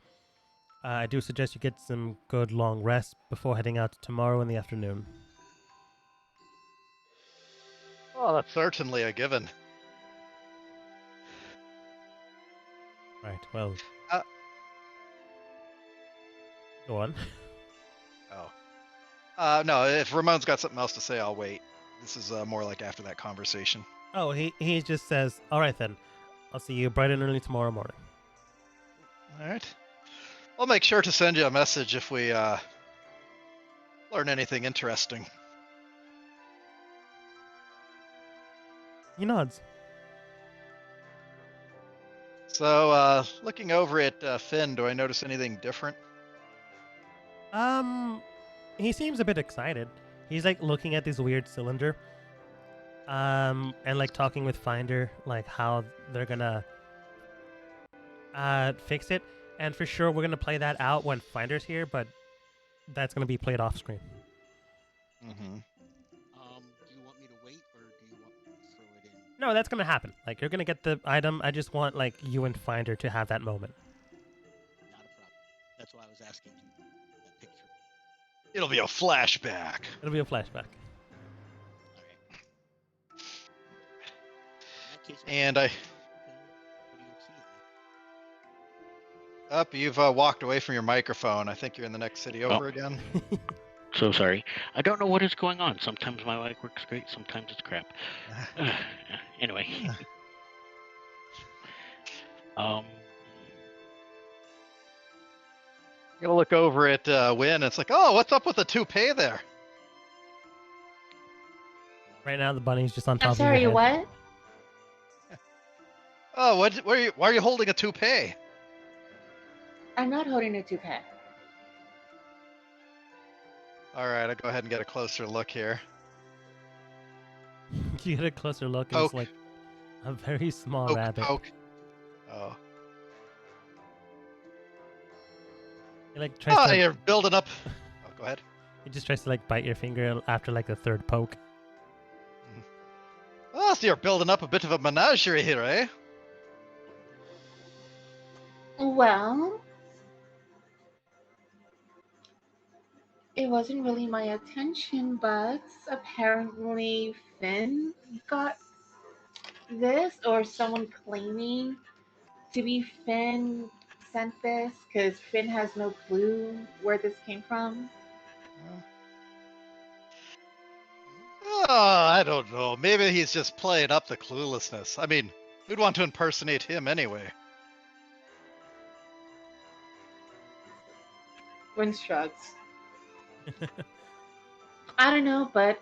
I do suggest you get some good long rest before heading out tomorrow in the afternoon. Oh, that's certainly a given. Right, well. Uh, Go on. Oh. No, if Ramon's got something else to say, I'll wait. This is more like after that conversation. Oh, he just says, alright then. I'll see you bright and early tomorrow morning. Alright. I'll make sure to send you a message if we learn anything interesting. He nods. So, looking over at Finn, do I notice anything different? He seems a bit excited. He's like looking at this weird cylinder. And like talking with Finder, like how they're gonna fix it. And for sure we're gonna play that out when Finder's here, but that's gonna be played off screen. Mm-hmm. Do you want me to wait, or do you want me to throw it in? No, that's gonna happen. Like you're gonna get the item. I just want like you and Finder to have that moment. Not a problem. That's why I was asking you that picture. It'll be a flashback. It'll be a flashback. All right. In that case, And what do you see? Up, you've walked away from your microphone. I think you're in the next city over again. So sorry. I don't know what is going on. Sometimes my mic works great. Sometimes it's crap. Anyway. You gotta look over at Win, and it's like, oh, what's up with the toupee there? Right now the bunny's just on top I'm of your sorry, head. what? Oh, why are you holding a toupee? I'm not holding a toupee. All right, I'll go ahead and get a closer look here. You get a closer look, and it's Poke. like a very small Poke, rabbit. poke. Oh. He like tries Oh, to. you're building up. Oh, go ahead. He just tries to like bite your finger after like the third poke. Oh, so you're building up a bit of a menagerie here, eh? Well, it wasn't really my attention, but apparently Finn got this, or someone claiming to be Finn sent this, because Finn has no clue where this came from. Oh, I don't know. Maybe he's just playing up the cluelessness. I mean, who'd want to impersonate him anyway? Win shrugs. I don't know, but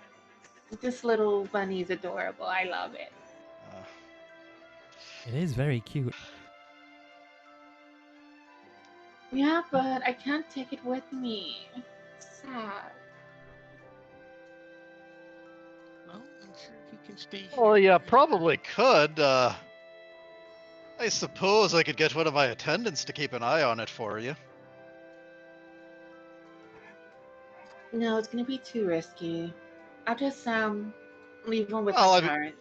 this little bunny is adorable. I love it. It is very cute. Yeah, but I can't take it with me. Sad. Well, can stay here. Well, yeah, probably could. I suppose I could get one of my attendants to keep an eye on it for you. No, it's gonna be too risky. I'll just leave him with Well, my I mean, parents.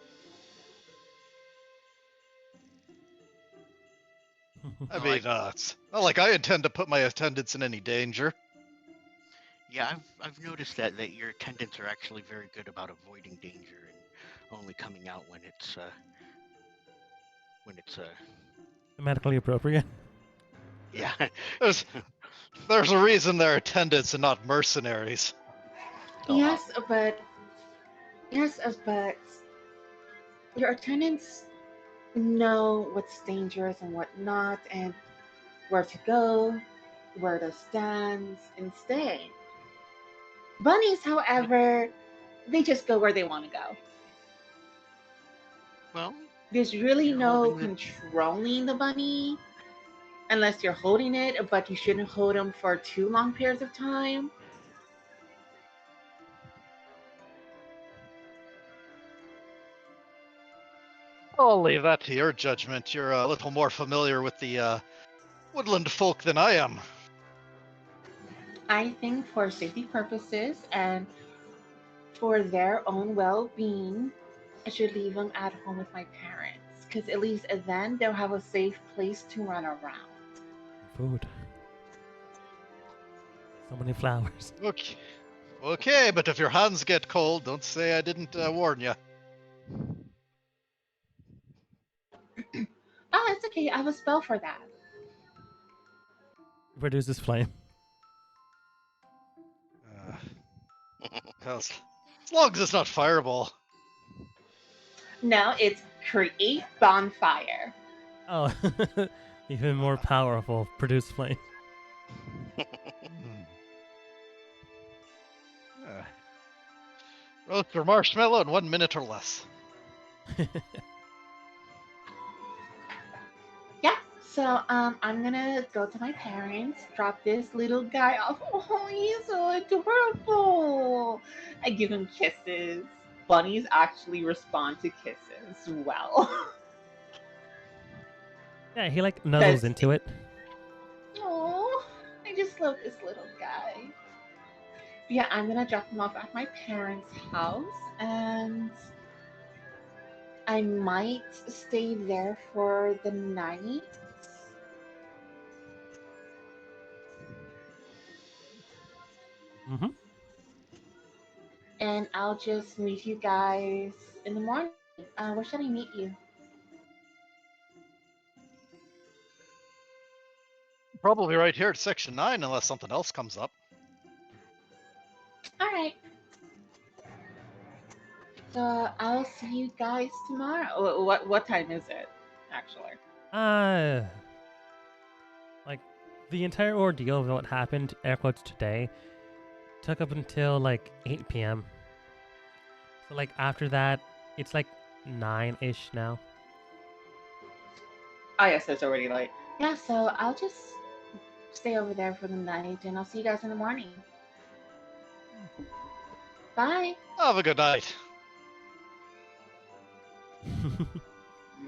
It's not like I intend to put my attendants in any danger. Yeah, I've noticed that your attendants are actually very good about avoiding danger and only coming out when it's Thematically appropriate. yeah. There's a reason they're attendants and not mercenaries. Yes, but your attendants know what's dangerous and what not, and where to go, where to stand and stay. Bunnies, however, they just go where they want to go. Well, There's really you're no holding the controlling the bunny unless you're holding it, but you shouldn't hold them for too long periods of time. I'll leave that to your judgment. You're a little more familiar with the woodland folk than I am. I think for safety purposes and for their own well-being, I should leave them at home with my parents, because at least then they'll have a safe place to run around. Food. So many flowers. Okay, but if your hands get cold, don't say I didn't warn you. Oh, it's okay. I have a spell for that. Produces flame. As long as it's not fireball. No, it's create bonfire. Oh, even more powerful. Produce flame. Roast your marshmallow in 1 minute or less. Yeah. So I'm gonna go to my parents, drop this little guy off. Oh, he's so adorable. I give him kisses. Bunnies actually respond to kisses well. Yeah, he like nuzzles That's into it. oh, I just love this little guy. Yeah, I'm gonna drop him off at my parents' house, and I might stay there for the night. Mm-hmm. And I'll just meet you guys in the morning. Where should I meet you? Probably right here at section 9, unless something else comes up. All right. So I'll see you guys tomorrow. What time is it, actually? Like the entire ordeal of what happened, air quotes today, took up until like 8 p.m. So like after that, it's like 9-ish now. Oh yes, it's already late. Yeah, so I'll just stay over there for the night, and I'll see you guys in the morning. Bye. Have a good night. All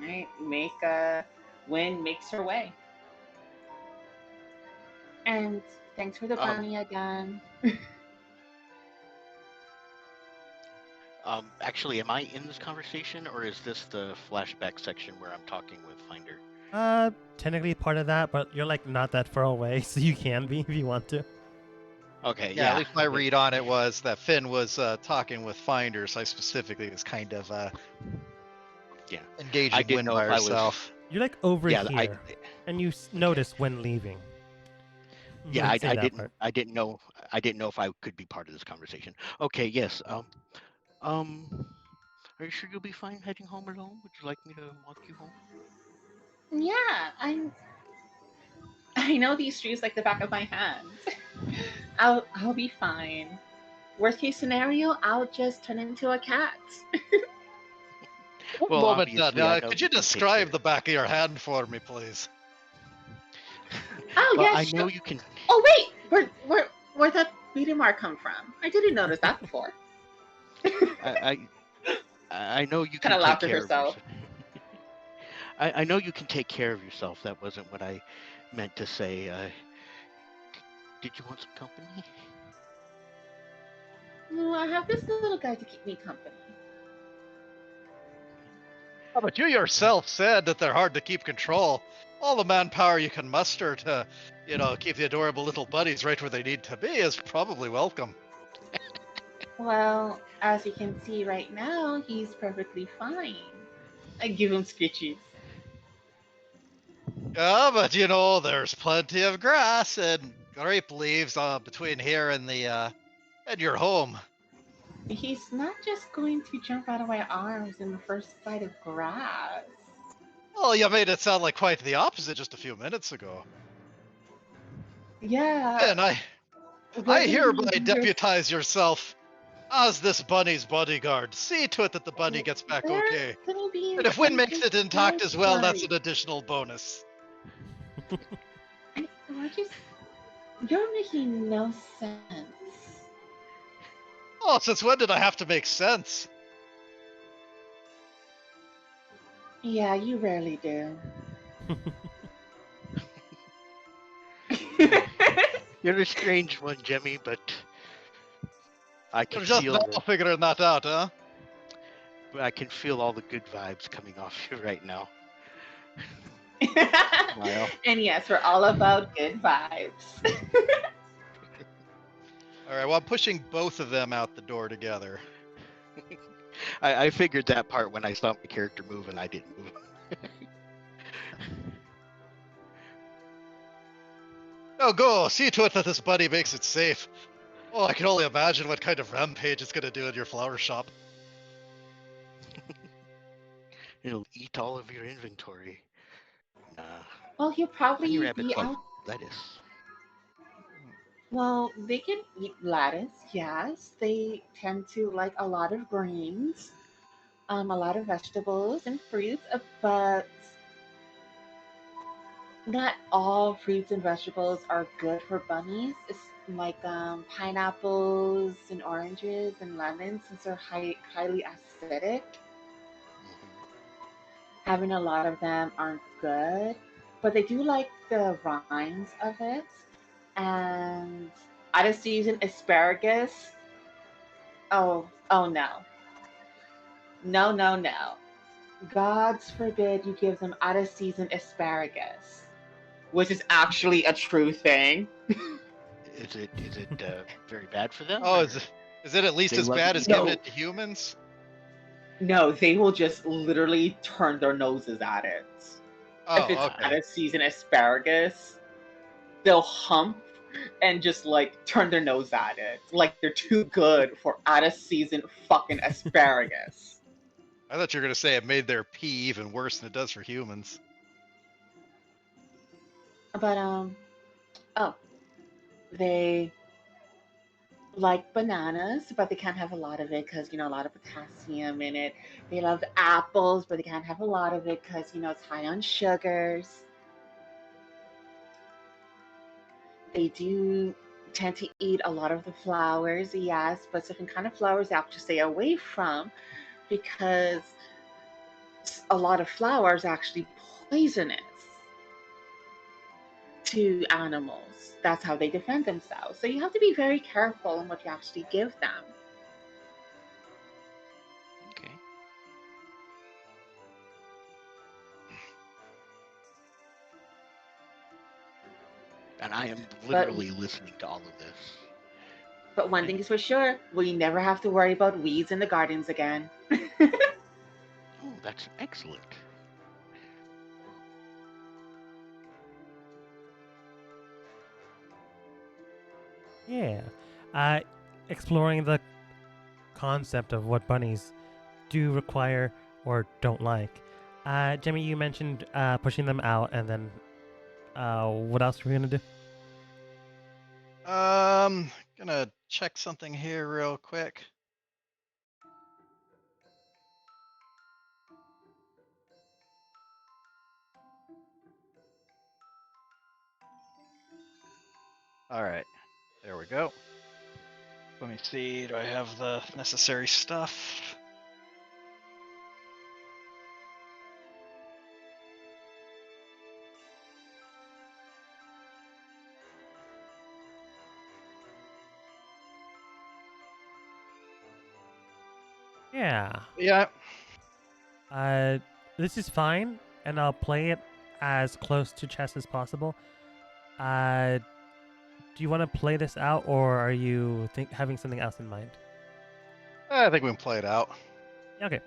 right, Win makes her way. And thanks for the bunny again. Actually, am I in this conversation, or is this the flashback section where I'm talking with Finder? Technically part of that, but you're like not that far away, so you can be if you want to. Okay, Yeah, at least my read on it was that Finn was talking with Finder, so I specifically was kind of engaging Wynn by herself. You're like over Yeah, here, and you notice when leaving. Yeah, I didn't know if I could be part of this conversation. Okay, yes. Are you sure you'll be fine heading home alone? Would you like me to walk you home? Yeah, I know these streets like the back of my hand. I'll be fine. Worst case scenario, I'll just turn into a cat. One moment, could you describe the back of your hand for me, please? Oh well, yeah, I sure. know you can. Oh wait, where'd that beating mark come from? I didn't notice that before. I know you Kind can of take laughed at care of herself. yourself. I know you can take care of yourself. That wasn't what I meant to say. Did you want some company? No, I have this little guy to keep me company. Oh, but you yourself said that they're hard to keep control. All the manpower you can muster to, keep the adorable little buddies right where they need to be is probably welcome. Well, as you can see right now, he's perfectly fine. I give him skitches. Yeah, but there's plenty of grass and grape leaves between here and and your home. He's not just going to jump out of my arms in the first sight of grass. Well, you made it sound like quite the opposite just a few minutes ago. Yeah, And I whether you hereby do your deputize yourself as this bunny's bodyguard. See to it that the bunny gets back there's okay. gonna be And an if Win makes it intact inconsistency. as well, that's an additional bonus. I just you're making no sense. Oh, since when did I have to make sense? Yeah, you rarely do. You're a strange one, Jemmy, but I can You're just now figuring that out, huh? all the good vibes coming off you right now. Smile. And yes, we're all about good vibes. All right, well, I'm pushing both of them out the door together. I figured that part when I saw my character move and I didn't move. Oh, go! See to it that this buddy makes it safe. Oh, I can only imagine what kind of rampage it's gonna do in your flower shop. It'll eat all of your inventory. Well, he'll Bunny probably rabbits be like out. lettuce. Well, they can eat lettuce, yes. They tend to like a lot of greens, a lot of vegetables and fruits, but not all fruits and vegetables are good for bunnies. It's like pineapples and oranges and lemons, since they're highly acidic. Having a lot of them aren't good, but they do like the rinds of it. And out of season asparagus. Oh no. No, no, no. Gods forbid you give them out of season asparagus, which is actually a true thing. Is it very bad for them? Oh, Or is it at least they as love bad to as eat giving No, it to humans? no, they will just literally turn their noses at it. If it's Oh, out okay. of season asparagus, they'll hump and just like turn their nose at it. Like they're too good for out of season fucking asparagus. I thought you were gonna say it made their pee even worse than it does for humans. But oh, they like bananas, but they can't have a lot of it because a lot of potassium in it. They love apples, but they can't have a lot of it because it's high on sugars. They do tend to eat a lot of the flowers, yes, but certain kind of flowers they have to stay away from because a lot of flowers are actually poisonous to animals. That's how they defend themselves. So you have to be very careful in what you actually give them. okay. And I am But literally listening to all of this. one thing is for sure, we never have to worry about weeds in the gardens again. Oh, that's excellent. Yeah. Exploring the concept of what bunnies do require or don't like. Jimmy, you mentioned pushing them out, and then what else are we gonna do? Gonna check something here real quick. All right, there we go. Let me see, do I have the necessary stuff? Yeah. Yeah. Uh, this is fine, and I'll play it as close to chess as possible. Do you want to play this out, or are you having something else in mind? I think we can play it out. Yeah, okay.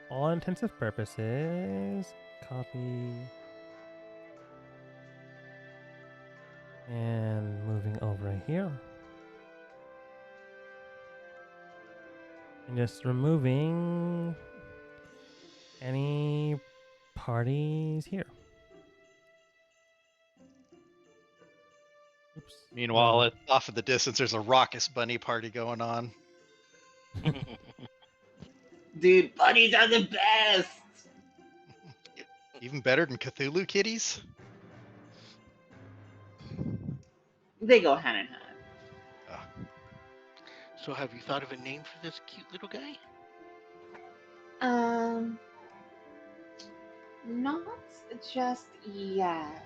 All intensive purposes, copy, and moving over here, and just removing any parties here. Oops. Meanwhile, Off in the distance, there's a raucous bunny party going on. Dude, bunnies are the best. Even better than Cthulhu kitties. They go hand in hand. So have you thought of a name for this cute little guy? Not just yet.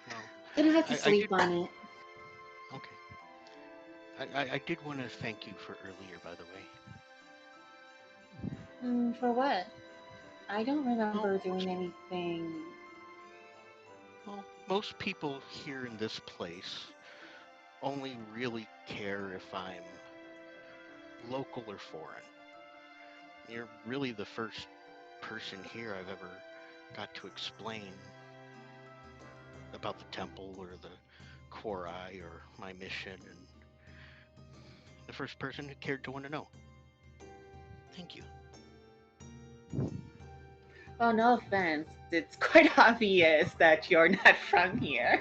No. Gonna have to I sleep did- on it. Okay. I did want to thank you for earlier, by the way. For what? I don't remember Oh, doing anything. Well, most people here in this place only really care if I'm local or foreign. You're really the first person here I've ever got to explain about the temple or the Quori or my mission, and the first person who cared to want to know. Thank you. Oh, no offense. It's quite obvious that you're not from here.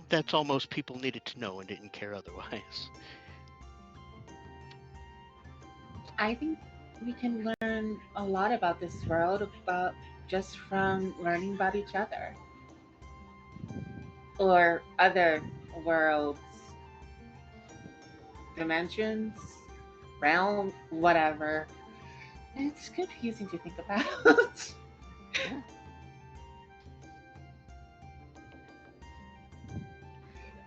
That's all most people needed to know and didn't care otherwise. I think we can learn a lot about this world about just from learning about each other or other worlds, dimensions, realm, whatever. It's confusing to think about. Yeah.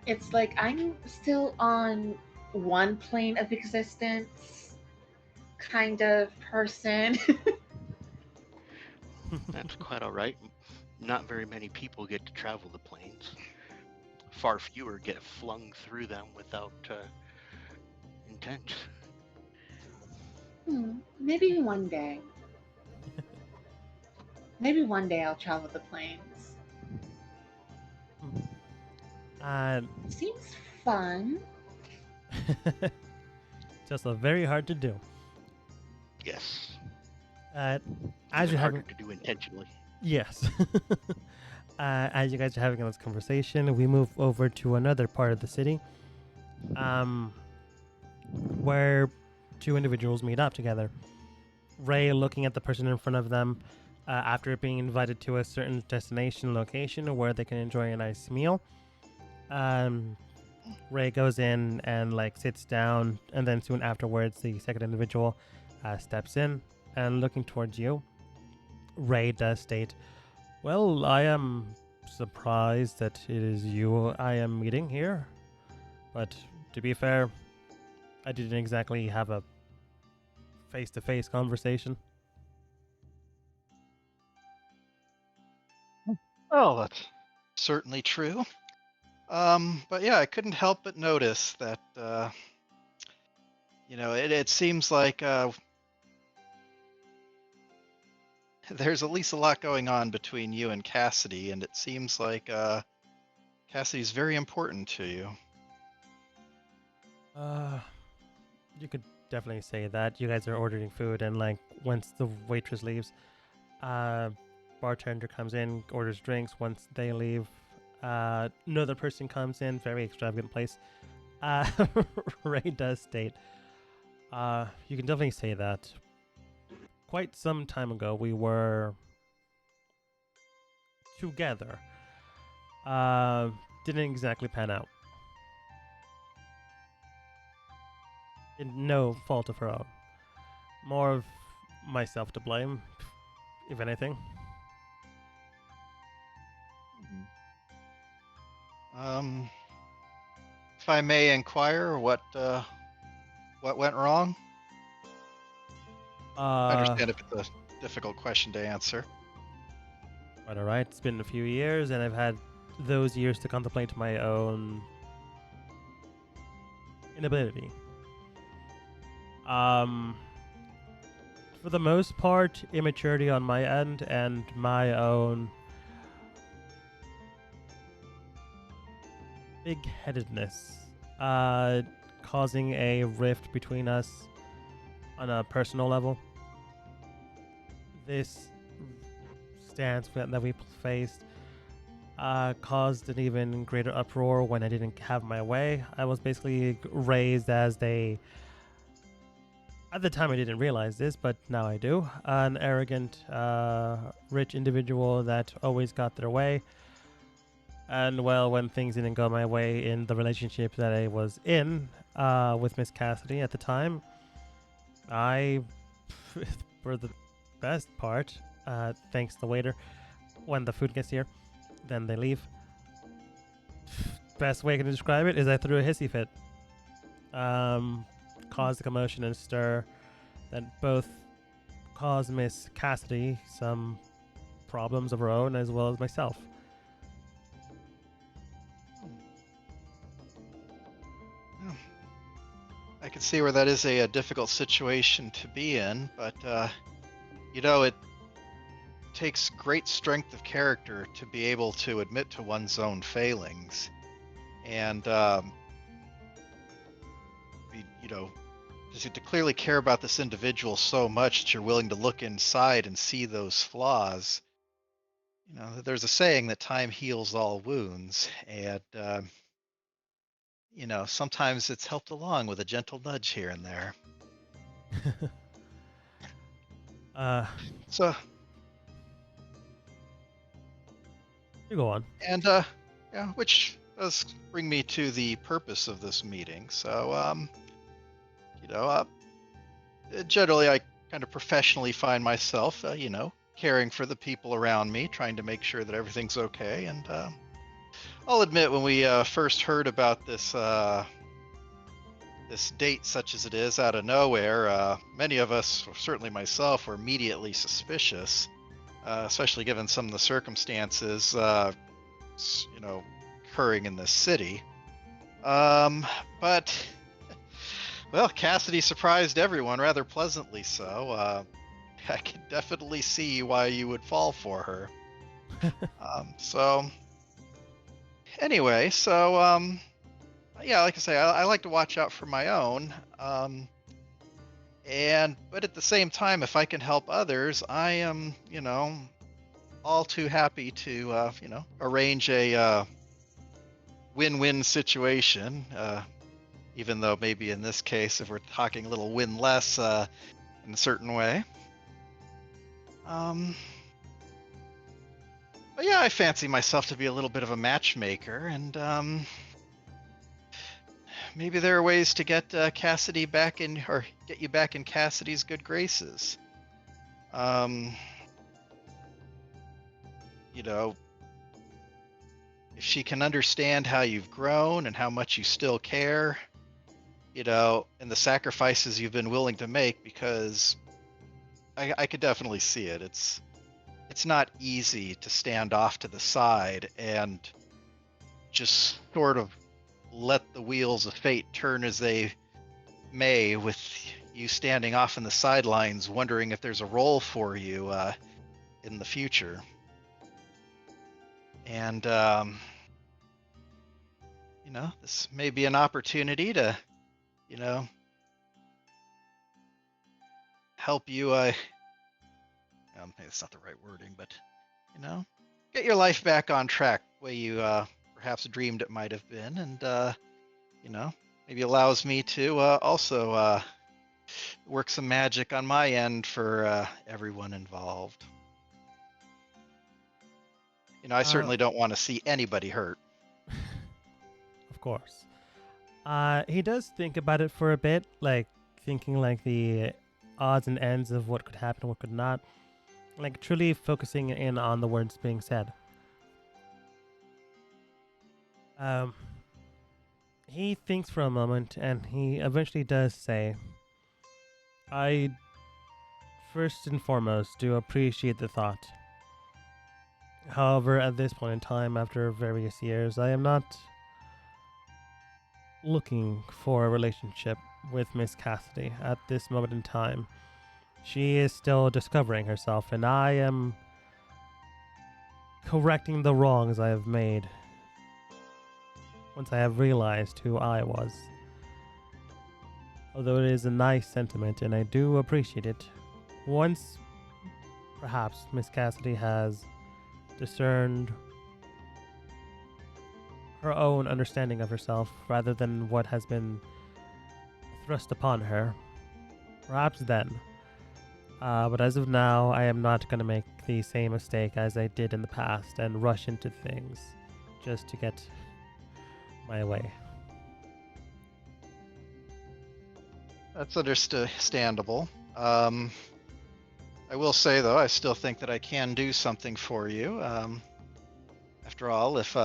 It's like I'm still on one plane of existence kind of person. That's quite all right. Not very many people get to travel the planes. Far fewer get flung through them without intent. Maybe one day. Maybe one day I'll travel the planes. Seems fun. Just very hard to do. Yes. As Even you're harder having, to do intentionally. yes. As you guys are having this conversation, we move over to another part of the city, where two individuals meet up together. Ray looking at the person in front of them after being invited to a certain destination location where they can enjoy a nice meal. Ray goes in and sits down, and then soon afterwards, the second individual steps in and looking towards you. Ray does state, "Well, I am surprised that it is you I am meeting here, but to be fair, I didn't exactly have a face-to-face conversation." Oh, that's certainly true. But yeah, I couldn't help but notice that, it seems like there's at least a lot going on between you and Cassidy, and it seems like Cassidy's very important to you. You could definitely say that. You guys are ordering food, and once the waitress leaves, bartender comes in, orders drinks. Once they leave, another person comes in. Very extravagant place. Uh, Ray does state, you can definitely say that. Quite some time ago, we were together. Didn't exactly pan out. No fault of her own. More of myself to blame, if anything. Um, If I may inquire, what went wrong? I Uh, understand if it's a difficult question to answer. Quite alright. It's been a few years, and I've had those years to contemplate my own inability. Um, for the most part, immaturity on my end and my own big-headedness, causing a rift between us on a personal level. This stance that we faced caused an even greater uproar when I didn't have my way. I was basically raised as at the time I didn't realize this, but now I do, an arrogant, rich individual that always got their way. And well, when things didn't go my way in the relationship that I was in with Miss Cassidy at the time, I, for the best part, thanks to the waiter, when the food gets here, then they leave. Best way I can describe it is I threw a hissy fit. Caused a commotion and stir that both caused Miss Cassidy some problems of her own as well as myself. Yeah. I can see where that is a difficult situation to be in, but it takes great strength of character to be able to admit to one's own failings, and to clearly care about this individual so much that you're willing to look inside and see those flaws. There's a saying that time heals all wounds, and sometimes it's helped along with a gentle nudge here and there. So, You go on. and yeah, which does bring me to the purpose of this meeting. So, generally, I kind of professionally find myself, caring for the people around me, trying to make sure that everything's okay. And I'll admit, when we first heard about this this date, such as it is, out of nowhere, many of us, certainly myself, were immediately suspicious, especially given some of the circumstances, occurring in this city. But well, Cassidy surprised everyone rather pleasantly so. I can definitely see why you would fall for her. So, anyway, yeah, like I say, I like to watch out for my own. But at the same time, if I can help others, I am, all too happy to, arrange a win-win situation. Even though maybe in this case, if we're talking a little win less in a certain way. But yeah, I fancy myself to be a little bit of a matchmaker, and maybe there are ways to get Cassidy back in, or get you back in Cassidy's good graces. If she can understand how you've grown and how much you still care, and the sacrifices you've been willing to make, because I could definitely see it. It's not easy to stand off to the side and just sort of let the wheels of fate turn as they may, with you standing off in the sidelines wondering if there's a role for you in the future. And this may be an opportunity to help you maybe that's not the right wording, but get your life back on track the way you perhaps dreamed it might have been, and maybe allows me to also work some magic on my end for everyone involved. I certainly don't want to see anybody hurt. Of course. He does think about it for a bit, like thinking like the odds and ends of what could happen and what could not, like truly focusing in on the words being said. He thinks for a moment and he eventually does say, I first and foremost do appreciate the thought. However, at this point in time, after various years, I am not looking for a relationship with Miss Cassidy at this moment in time. She is still discovering herself, and I am correcting the wrongs I have made once I have realized who I was. Although it is a nice sentiment, and I do appreciate it, once perhaps Miss Cassidy has discerned her own understanding of herself rather than what has been thrust upon her, perhaps then. But as of now, I am not going to make the same mistake as I did in the past and rush into things just to get my way. That's understandable. I will say, though, I still think that I can do something for you. After all, if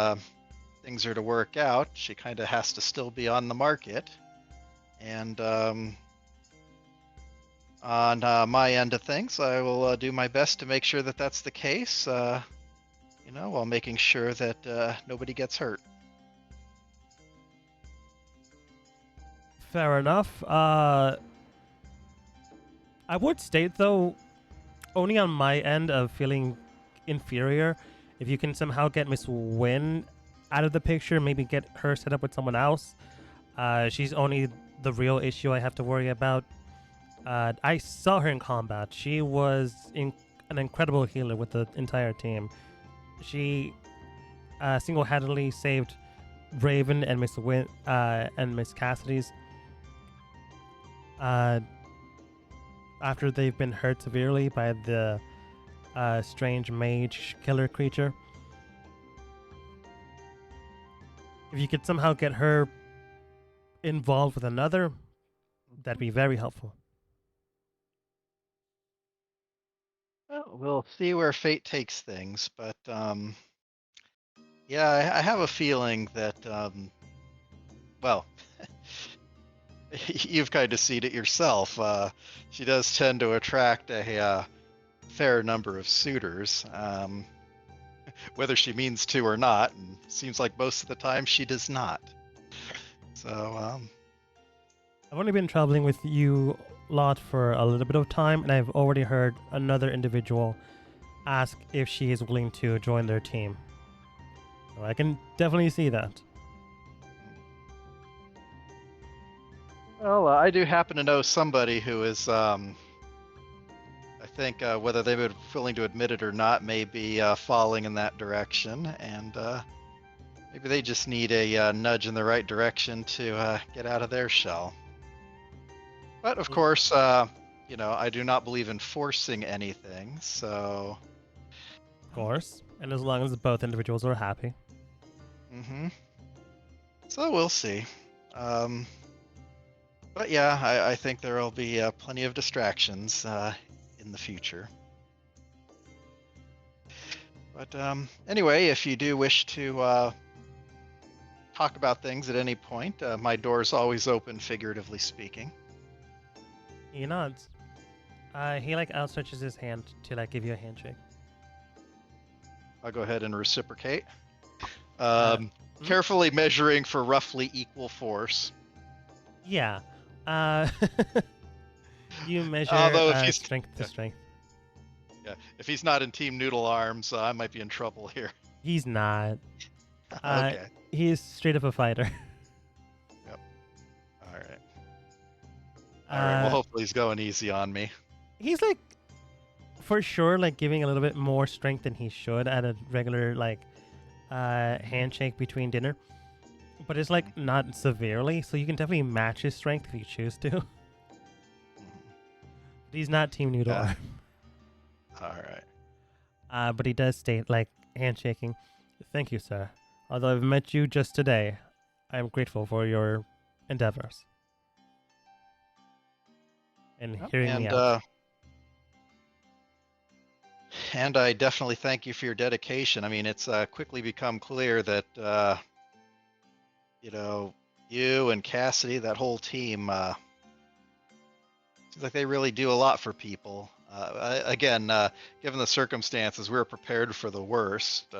things are to work out, she kind of has to still be on the market. And on my end of things, I will do my best to make sure that that's the case, while making sure that nobody gets hurt. Fair enough. I would state, though, only on my end of feeling inferior, if you can somehow get Miss Wynn out of the picture, maybe get her set up with someone else. She's only the real issue I have to worry about. I saw her in combat. She was an incredible healer with the entire team. She single-handedly saved Raven and Miss Wynn and Miss Cassidy's after they've been hurt severely by the strange mage killer creature. If you could somehow get her involved with another, that'd be very helpful. Well, we'll see where fate takes things, but yeah, I have a feeling that, well, you've kind of seen it yourself. She does tend to attract a fair number of suitors, whether she means to or not, and seems like most of the time she does not. So, I've only been traveling with you lot for a little bit of time, and I've already heard another individual ask if she is willing to join their team. So I can definitely see that. well, I do happen to know somebody who is, I think, whether they've been willing to admit it or not, may be falling in that direction, and maybe they just need a nudge in the right direction to get out of their shell. But of course, I do not believe in forcing anything, so. Of course. And as long as both individuals are happy. Mm-hmm. So we'll see. But yeah, I think there will be plenty of distractions in the future. But anyway, if you do wish to talk about things at any point, my door's always open, figuratively speaking. He nods. He outstretches his hand to give you a handshake. I'll go ahead and reciprocate. Mm-hmm. Carefully measuring for roughly equal force. Yeah. You measure Although if he's strength to strength. Yeah, if he's not in Team Noodle Arms, I might be in trouble here. He's not. Okay. He's straight up a fighter. Yep. All right. All right. Well, hopefully he's going easy on me. He's for sure, giving a little bit more strength than he should at a regular handshake between dinner. But it's not severely, so you can definitely match his strength if you choose to. But he's not Team Noodle Arm. All right. But he does state, handshaking, "Thank you, sir. Although I've met you just today, I am grateful for your endeavors." And hearing me out. And I definitely thank you for your dedication. I mean, it's quickly become clear that, you and Cassidy, that whole team, seems like they really do a lot for people. Again, given the circumstances, we were prepared for the worst.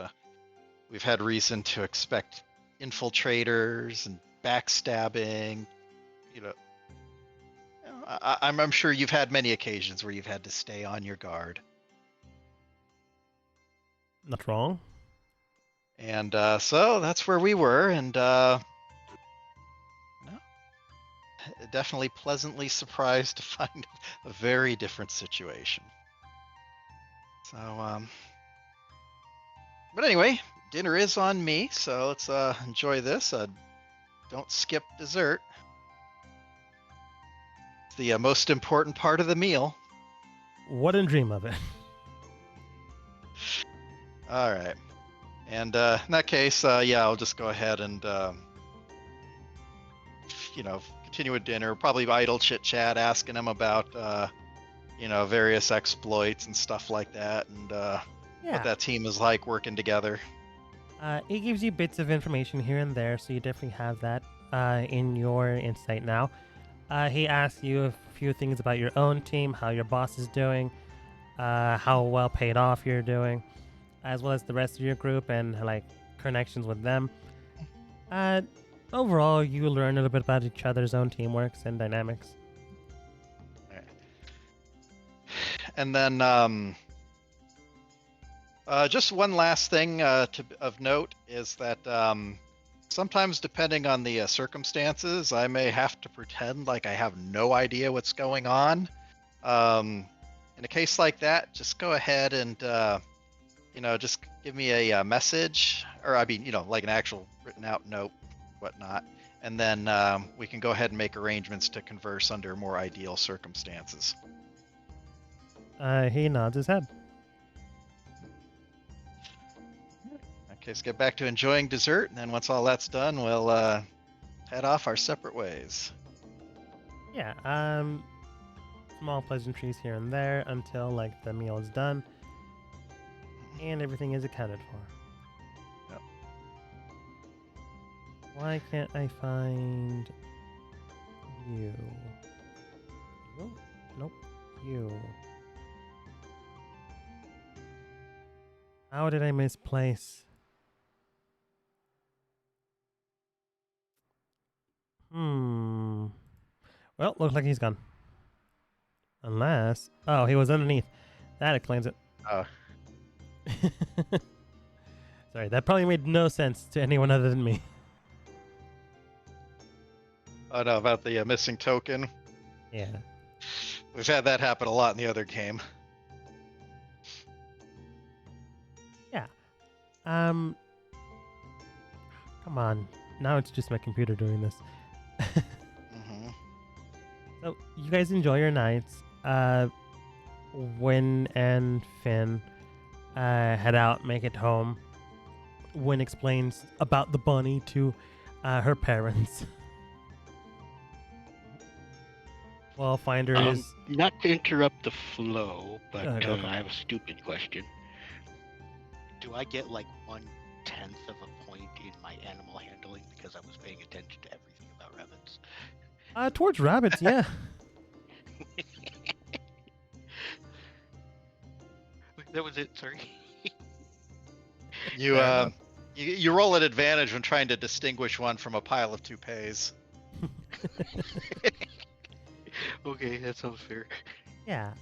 We've had reason to expect infiltrators and backstabbing. You know, I'm sure you've had many occasions where you've had to stay on your guard. Not wrong. And so that's where we were, and no, definitely pleasantly surprised to find a very different situation. So, but anyway, dinner is on me, so let's enjoy this. Don't skip dessert. It's the most important part of the meal. Wouldn't dream of it. All right. And in that case, yeah, I'll just go ahead and, continue with dinner. Probably idle chit chat, asking him about, various exploits and stuff like that, and what Yeah. that team is like working together. It gives you bits of information here and there, so you definitely have that in your insight now. He asks you a few things about your own team, how your boss is doing, how well paid off you're doing, as well as the rest of your group and like connections with them. Overall, you learn a little bit about each other's own teamworks and dynamics. And then just one last thing of note is that sometimes, depending on the circumstances, I may have to pretend like I have no idea what's going on. In a case like that, just go ahead and just give me a message, or like an actual written out note, whatnot, and then we can go ahead and make arrangements to converse under more ideal circumstances. He nods his head. Okay, let's get back to enjoying dessert, and then once all that's done, we'll head off our separate ways. Yeah, small pleasantries here and there until like the meal is done and everything is accounted for. Yep. Why can't I find you? Oh, nope, you. How did I misplace? Well, looks like he's gone. Unless... Oh, he was underneath. That explains it. Sorry, that probably made no sense to anyone other than me. Oh no, about the missing token. Yeah. We've had that happen a lot in the other game. Yeah. Come on. Now it's just my computer doing this. Mm-hmm. So, you guys enjoy your nights. Win and Finn head out, make it home. Win explains about the bunny to her parents. Well, Finder is... Not to interrupt the flow, but Go ahead, go. I have a stupid question. Do I get like 1/10 of a point in my animal handling because I was paying attention to everything about rabbits? Towards rabbits, yeah. That was it. Sorry. You Fair enough. you roll an advantage when trying to distinguish one from a pile of toupees. Okay, that sounds fair. Yeah,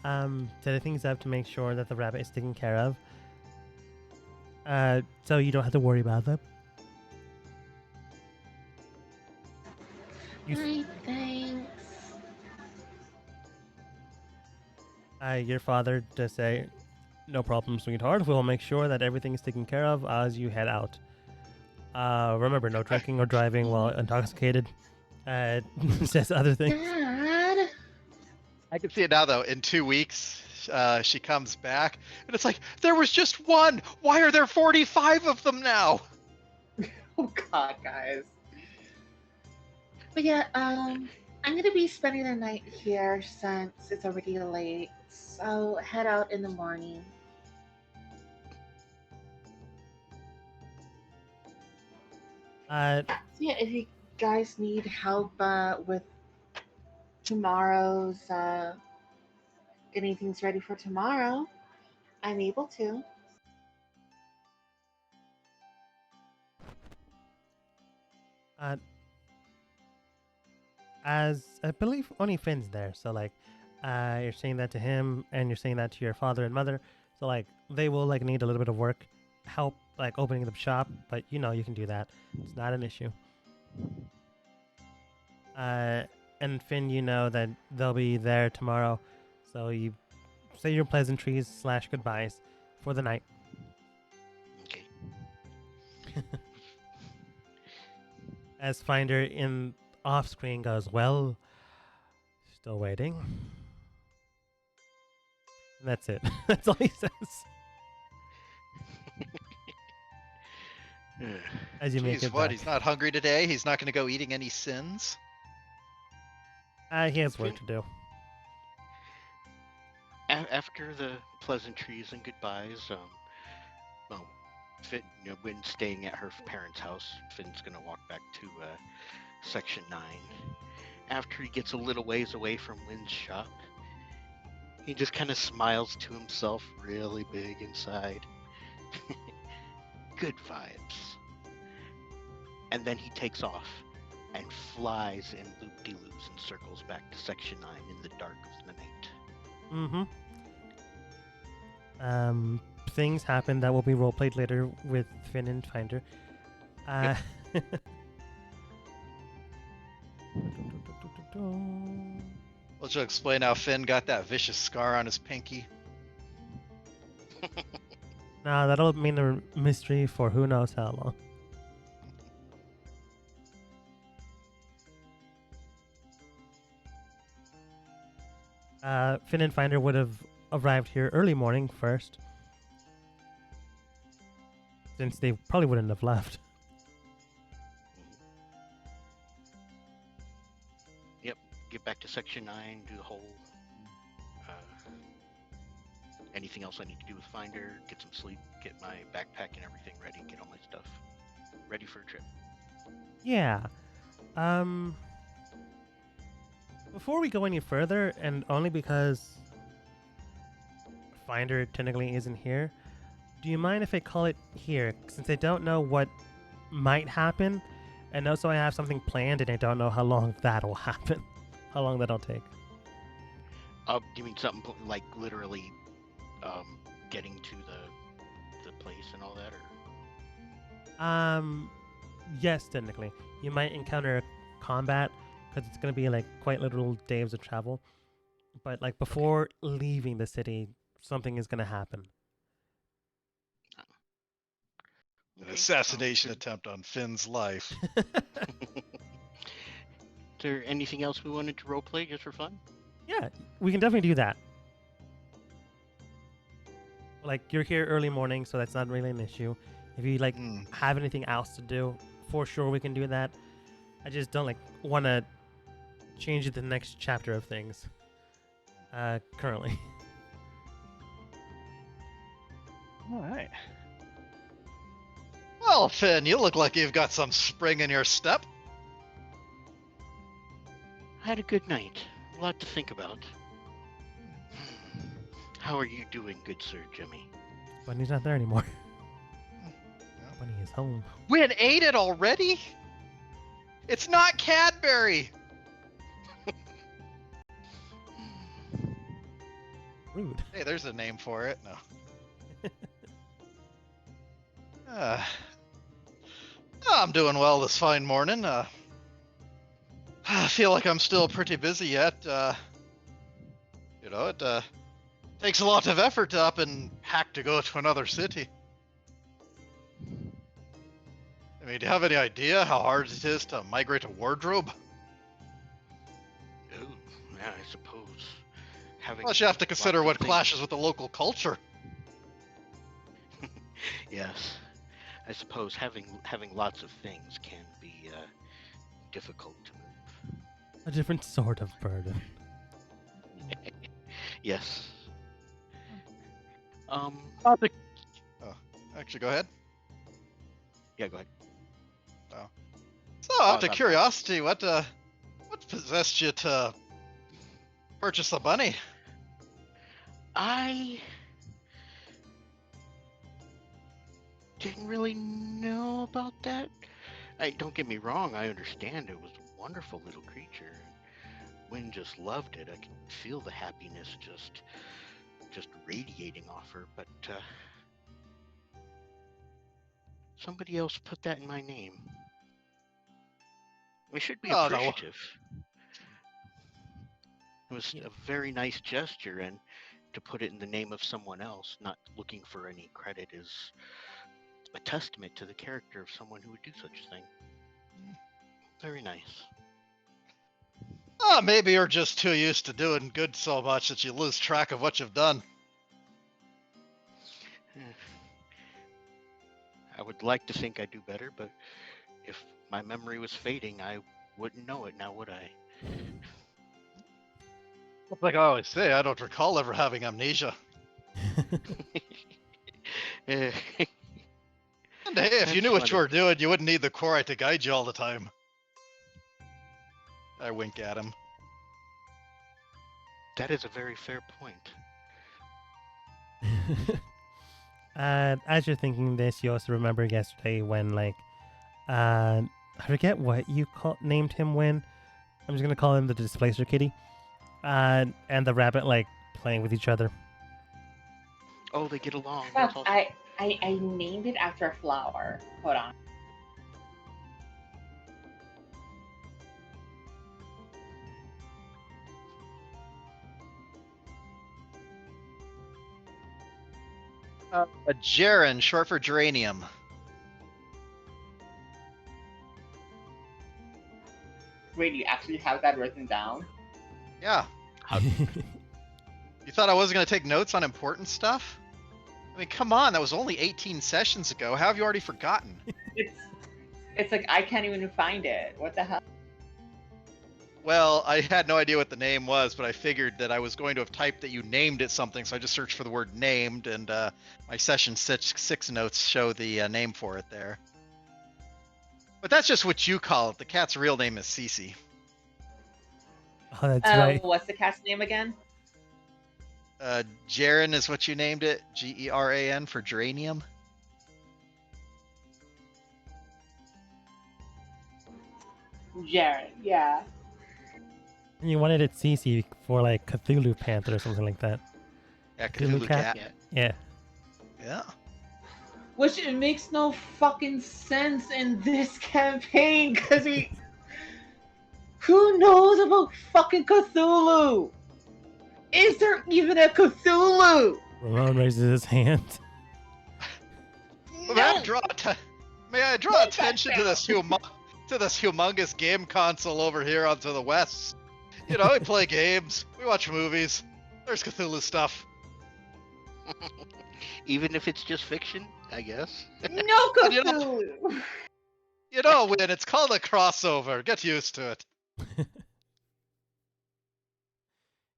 setting things up to make sure that the rabbit is taken care of. So you don't have to worry about them. Alright, thanks. Your father does say, "No problem, sweetheart. We'll make sure that everything is taken care of as you head out. Remember, no drinking or driving while intoxicated." Says other things. Dad? I can see it now, though. In 2 weeks, she comes back, and it's like, there was just one! Why are there 45 of them now? Oh god, guys. But yeah, I'm gonna be spending the night here since it's already late. So head out in the morning. Uh, So yeah, if you guys need help with tomorrow's getting things ready for tomorrow, I'm able to. Uh, as I believe only Finn's there, so like, you're saying that to him, and you're saying that to your father and mother. So like, they will like need a little bit of work, help like opening the shop, but you know you can do that. It's not an issue. Uh, and Finn, you know that they'll be there tomorrow, so you say your pleasantries slash goodbyes for the night. Okay. As Finder in off screen goes, well, still waiting. And that's it. That's all he says. As you make Jeez, it what? back. He's not hungry today? He's not going to go eating any sins? He has work to do. After the pleasantries and goodbyes, well, Finn, when staying at her parents' house, Finn's gonna walk back to Section 9. After he gets a little ways away from Wynn's shop, he just kind of smiles to himself really big inside. Good vibes. And then he takes off and flies in loop-de-loops and circles back to Section 9 in the dark of the night. Things happen that will be roleplayed later with Finn and Finder. Yep. Well, you'll explain how Finn got that vicious scar on his pinky. Nah, that'll mean a mystery for who knows how long. Finn and Finder would have arrived here early morning first, since they probably wouldn't have left. Yep, get back to Section 9, do the whole... anything else I need to do with Finder, get some sleep, get my backpack and everything ready, get all my stuff ready for a trip. Yeah. Before we go any further, and only because Finder technically isn't here, do you mind if I call it here? Since I don't know what might happen, and also I have something planned and I don't know how long that'll happen. How long that'll take. Do you mean something like literally getting to the place and all that, or? Yes, technically. You might encounter combat, because it's going to be like quite literal days of travel. But like before leaving the city, something is going to happen. An assassination attempt on Finn's life. Is there anything else we wanted to roleplay just for fun? Yeah, we can definitely do that. Like, you're here early morning, so that's not really an issue. If you like have anything else to do, for sure we can do that. I just don't like want to change the next chapter of things. Currently. All right. Well, Finn, you look like you've got some spring in your step. I had a good night. A lot to think about. How are you doing, good sir Jimmy? Bunny's not there anymore. Bunny is home. Wynn ate it already? It's not Cadbury! Rude. Hey, there's a name for it. No. I'm doing well this fine morning. I feel like I'm still pretty busy yet. It takes a lot of effort to up and pack to go to another city. I mean, do you have any idea how hard it is to migrate a wardrobe? Oh, yeah, I suppose. Plus, you have to consider lots what of things- clashes with the local culture. Yes, I suppose having lots of things can be difficult to move. A different sort of burden. Yes. Actually, go ahead. Yeah, go ahead. So, out of that's curiosity, what possessed you to purchase a bunny? I didn't really know about that. Don't get me wrong, I understand it was a wonderful little creature. Wynn just loved it. I could feel the happiness just radiating off her, but somebody else put that in my name. We should be Oh, no. appreciative. It was Yeah. a very nice gesture, and to put it in the name of someone else, not looking for any credit, is a testament to the character of someone who would do such a thing. Very nice. Oh, maybe you're just too used to doing good so much that you lose track of what you've done. I would like to think I do better, but if my memory was fading, I wouldn't know it now, would I? Like I always say, I don't recall ever having amnesia. Eh, And hey, if you That's knew what you funny. were doing, you wouldn't need the Korite to guide you all the time. I wink at him. That is a very fair point. As you're thinking this, you also remember yesterday when, like, I forget what you named him when. I'm just gonna call him the Displacer Kitty. And the rabbit, like, playing with each other. Oh, they get along. Fuck, That's awesome. I named it after a flower. Hold on. A Jaren, short for geranium. Wait, you actually have that written down? Yeah. You thought I wasn't going to take notes on important stuff? I mean, come on, that was only 18 sessions ago. How have you already forgotten? It's like I can't even find it. What the hell? Well, I had no idea what the name was, but I figured that I was going to have typed that you named it something, so I just searched for the word named, and my session six notes show the name for it there. But that's just what you call it. The cat's real name is Cece. Oh, that's right. What's the cat's name again? Jaren is what you named it. Geran for geranium. Jared. Yeah. And you wanted it CC for, like, Cthulhu Panther or something like that. Yeah, Cthulhu Cthulhu cat? cat. Yeah. Yeah. Which it makes no fucking sense in this campaign because who knows about fucking Cthulhu? Is there even a Cthulhu? Ramon raises his hand. May I draw Not attention that to this humongous game console over here onto the west? You know, we play games, we watch movies. There's Cthulhu stuff. Even if it's just fiction, I guess. No You know- Cthulhu. You know, Win, it's called a crossover. Get used to it.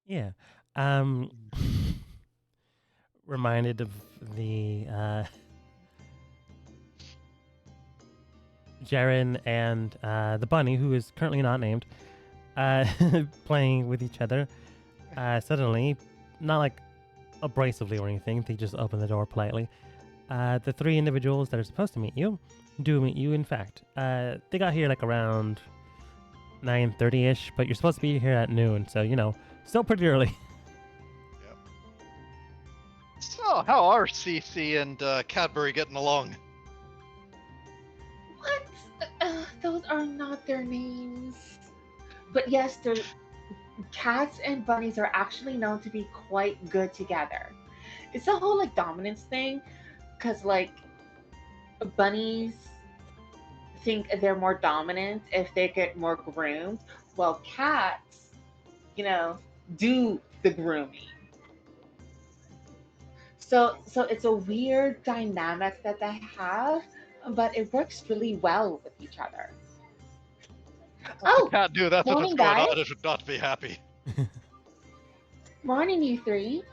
Yeah. Reminded of the Jaren and the bunny, who is currently not named, playing with each other. Suddenly, not like abrasively or anything, they just open the door politely. The three individuals that are supposed to meet you do meet you, in fact. They got here like around 9:30ish, but you're supposed to be here at noon, so, you know, still pretty early. So, how are Cece and Cadbury getting along? What? Those are not their names. But yes, cats and bunnies are actually known to be quite good together. It's a whole like dominance thing, because like bunnies think they're more dominant if they get more groomed, while cats, you know, do the grooming. So it's a weird dynamic that they have, but it works really well with each other. Oh, Can't do that with what's morning, going guys. on. It would not be happy. Morning, you three.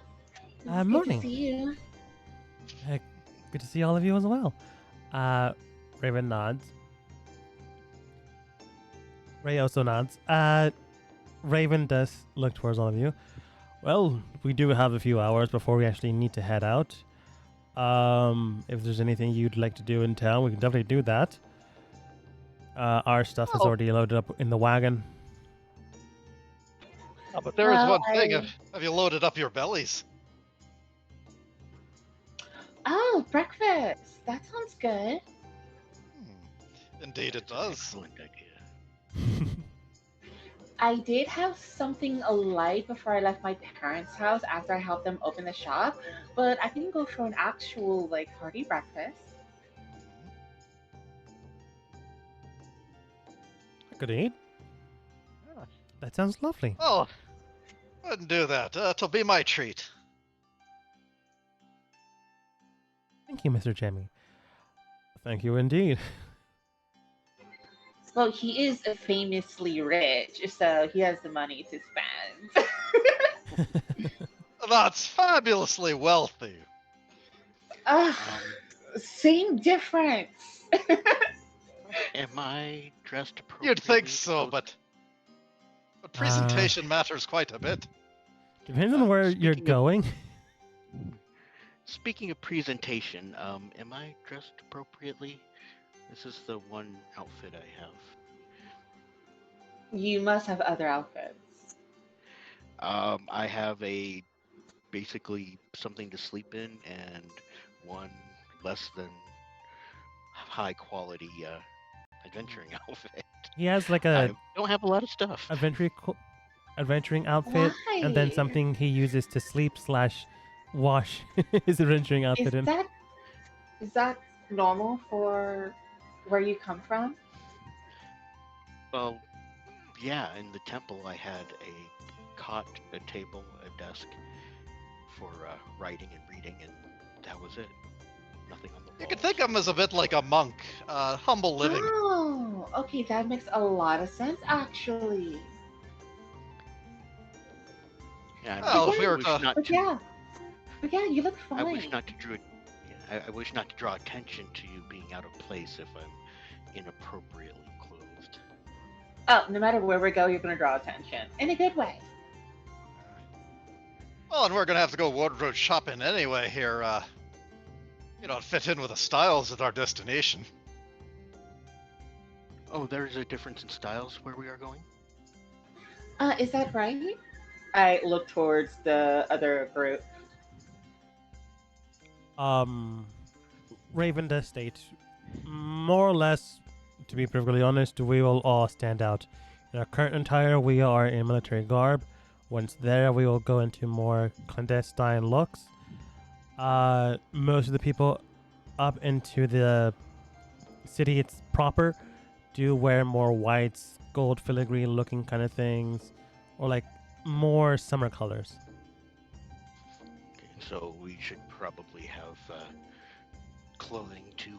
It's Morning. Good to see you. Good to see all of you as well. Raven nods. Ray also nods. Raven does look towards all of you. Well, we do have a few hours before we actually need to head out. If there's anything you'd like to do in town, we can definitely do that. Our stuff is Oh. already loaded up in the wagon. Oh, but there is Well, one thing. I- Have you loaded up your bellies? Oh, breakfast. That sounds good. Indeed, it It's an does. excellent idea. I did have something light before I left my parents' house after I helped them open the shop, but I can go for an actual like hearty breakfast. I could eat. Ah, That sounds lovely. Oh, go ahead and do that. It'll be my treat. Thank you, Mr. Jemmy. Thank you indeed. Well, he is famously rich, so he has the money to spend. That's fabulously wealthy. Ugh, Um, same difference. am I dressed appropriately? You'd think so, Oh, but presentation matters quite a bit. Depends on where you're speaking of- going. Speaking of presentation, am I dressed appropriately? This is the one outfit I have. You must have other outfits. I have basically something to sleep in and one less than high quality adventuring outfit. He has like I a don't have a lot of stuff. adventuring outfit, and then Why? something he uses to sleep / wash his adventuring Is outfit in. that normal for where you come from? Well, yeah, in the temple I had a cot, a table, a desk for writing and reading, and that was it. Nothing on the walls. You could think of him as a bit like a monk, humble living. Oh, okay, that makes a lot of sense actually. Yeah, Well, if we were wish to- not But to. yeah, you look I fine. wish not to draw. Yeah, I wish not to draw attention to you being out of place if I'm inappropriately clothed. Oh, no matter where we go, you're gonna draw attention in a good way. Well, and we're gonna have to go wardrobe shopping anyway here. You know, fit in with the styles at our destination. Oh, there's a difference in styles where we are going. Is that right? I look towards the other group. Raven does state, more or less, to be perfectly honest, we will all stand out. In our current attire, we are in military garb. Once there, we will go into more clandestine looks. Most of the people up into the city it's proper do wear more whites, gold filigree looking kind of things, or like more summer colors. Okay, so we should probably have clothing to